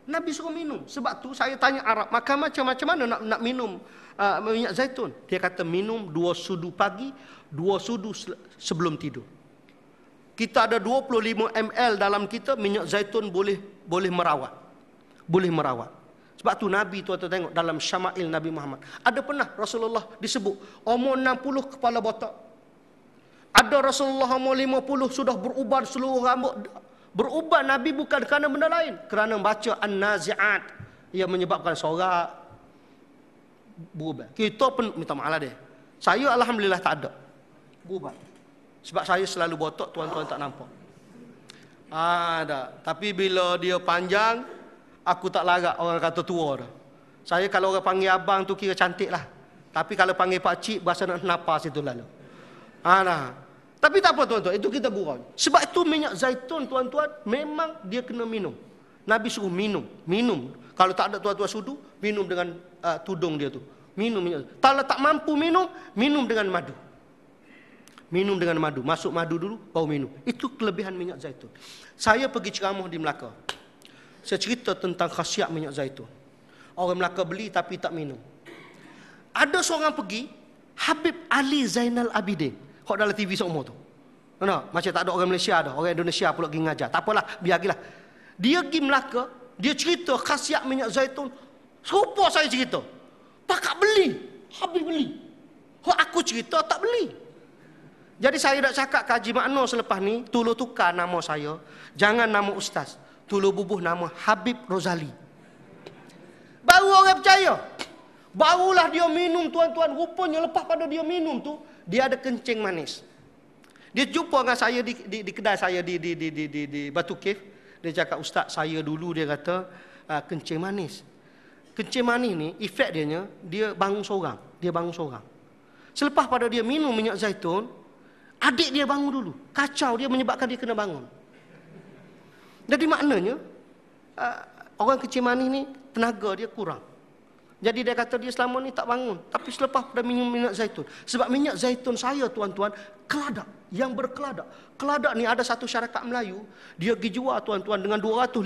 Nabi suruh minum. Sebab tu saya tanya Arab, maka macam mana nak minum minyak zaitun? Dia kata minum 2 sudu pagi, 2 sudu sebelum tidur. Kita ada 25 ml dalam kita, minyak zaitun boleh merawat. Boleh merawat. Sebab tu Nabi tuan-tuan tengok dalam Syama'il Nabi Muhammad. Ada pernah Rasulullah disebut umur 60 kepala botak. Ada Rasulullah umur 50 sudah beruban seluruh rambut. Beruban Nabi bukan kerana benda lain, kerana baca An-Nazi'at yang menyebabkan sorak berubah. Kita pun minta maaf lah dia. Saya alhamdulillah tak ada berubah. Sebab saya selalu botak, tuan-tuan tak nampak. Ada. Tapi bila dia panjang, aku tak larat orang kata tua dah. Saya kalau orang panggil abang tu kira cantik lah. Tapi kalau panggil pakcik, berasa nak napas itu lalu. Nah. Tapi tak apa tuan-tuan, itu kita gurau. Sebab itu minyak zaitun tuan-tuan, memang dia kena minum. Nabi suruh minum. Kalau tak ada tuan-tuan sudu, minum dengan tudung dia tu. Minum minyak. Kalau tak mampu minum, minum dengan madu. Minum dengan madu. Masuk madu dulu, baru minum. Itu kelebihan minyak zaitun. Saya pergi ceramah di Melaka. Saya cerita tentang khasiat minyak zaitun. Orang Melaka beli tapi tak minum. Ada seorang pergi, Habib Ali Zainal Abidin. Kau dalam TV semua tu. Macam tak ada orang Malaysia dah. Orang Indonesia pula pergi ngajar. Tak apalah, biarlah. Dia pergi Melaka, dia cerita khasiat minyak zaitun. Serupa saya cerita. Pakak beli. Habis beli. Aku cerita tak beli. Jadi saya nak cakap ke Haji Makno selepas ni, tolong tukar nama saya. Jangan nama Ustaz. Tolong bubuh nama Habib Rozali. Baru orang percaya. Barulah dia minum tuan-tuan. Rupanya lepas pada dia minum tu, dia ada kencing manis. Dia jumpa dengan saya di kedai saya di Batu Cave. Dia cakap, Ustaz, saya dulu dia kata kencing manis. Kencing manis ni, efek dia bangun seorang. Dia bangun seorang. Selepas pada dia minum minyak zaitun, adik dia bangun dulu. Kacau dia menyebabkan dia kena bangun. Jadi maknanya, orang kencing manis ni, tenaga dia kurang. Jadi dia kata dia selama ni tak bangun. Tapi selepas pada minum minyak zaitun. Sebab minyak zaitun saya tuan-tuan, keladak. Yang berkeladak. Keladak ni ada satu syarikat Melayu. Dia pergi jual tuan-tuan dengan 250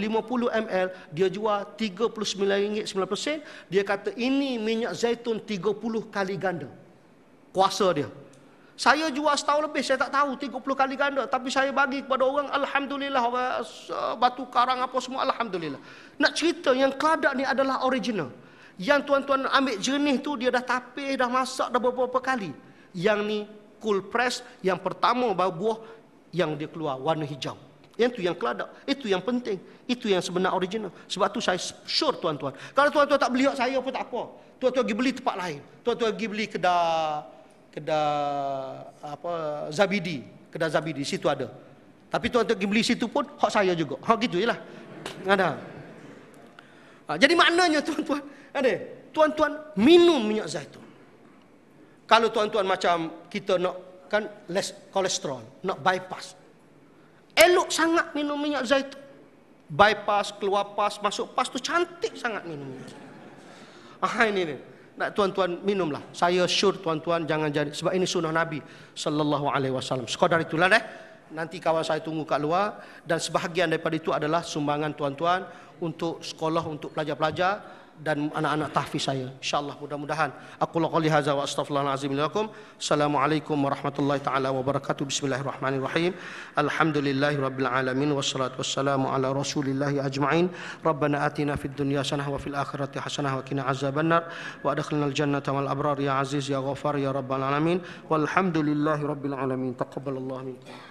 ml. Dia jual RM39.9. Dia kata ini minyak zaitun 30 kali ganda kuasa dia. Saya jual setahun lebih, saya tak tahu 30 kali ganda. Tapi saya bagi kepada orang, alhamdulillah. Orang batu karang apa semua, alhamdulillah. Nak cerita yang keladak ni adalah original. Yang tuan-tuan ambil jernih tu, dia dah tapis, dah masak, dah beberapa kali. Yang ni cool press, yang pertama baru buah, yang dia keluar warna hijau. Yang tu yang keladak. Itu yang penting. Itu yang sebenar original. Sebab tu saya sure tuan-tuan. Kalau tuan-tuan tak beli hak saya pun tak apa. Tuan-tuan pergi beli tempat lain. Tuan-tuan pergi beli kedai Zabidi. Kedai Zabidi, situ ada. Tapi tuan-tuan pergi beli situ pun hak saya juga. Hak gitu je lah. Ada. Jadi maknanya tuan-tuan, tuan-tuan minum minyak zaitun. Kalau tuan-tuan macam kita nak kan less kolesterol, nak bypass. Elok sangat minum minyak zaitun. Bypass, keluar pas, masuk pas tu cantik sangat minum. Ini ni. Nak tuan-tuan minumlah. Saya sure tuan-tuan jangan jadi, sebab ini sunnah Nabi sallallahu alaihi wasallam. Sekadar itulah Nanti kawan saya tunggu kat luar, dan sebahagian daripada itu adalah sumbangan tuan-tuan untuk sekolah, untuk pelajar-pelajar dan anak-anak tahfiz saya. InsyaAllah mudah-mudahan. Aku qouli hadza wa astaghfirullahalazim lakum. Assalamualaikum warahmatullahi taala wabarakatuh. Bismillahirrahmanirrahim. Alhamdulillahirabbil alamin wassalatu wassalamu ala rasulillahi ajma'in. Rabbana atina fid dunya hasanah wa fil akhirati hasanah wa qina azabannar wa adkhilnal jannata wal abrar ya aziz ya ghafar ya rabbal alamin. Walhamdulillahirabbil alamin. Taqabbalallahu minkum.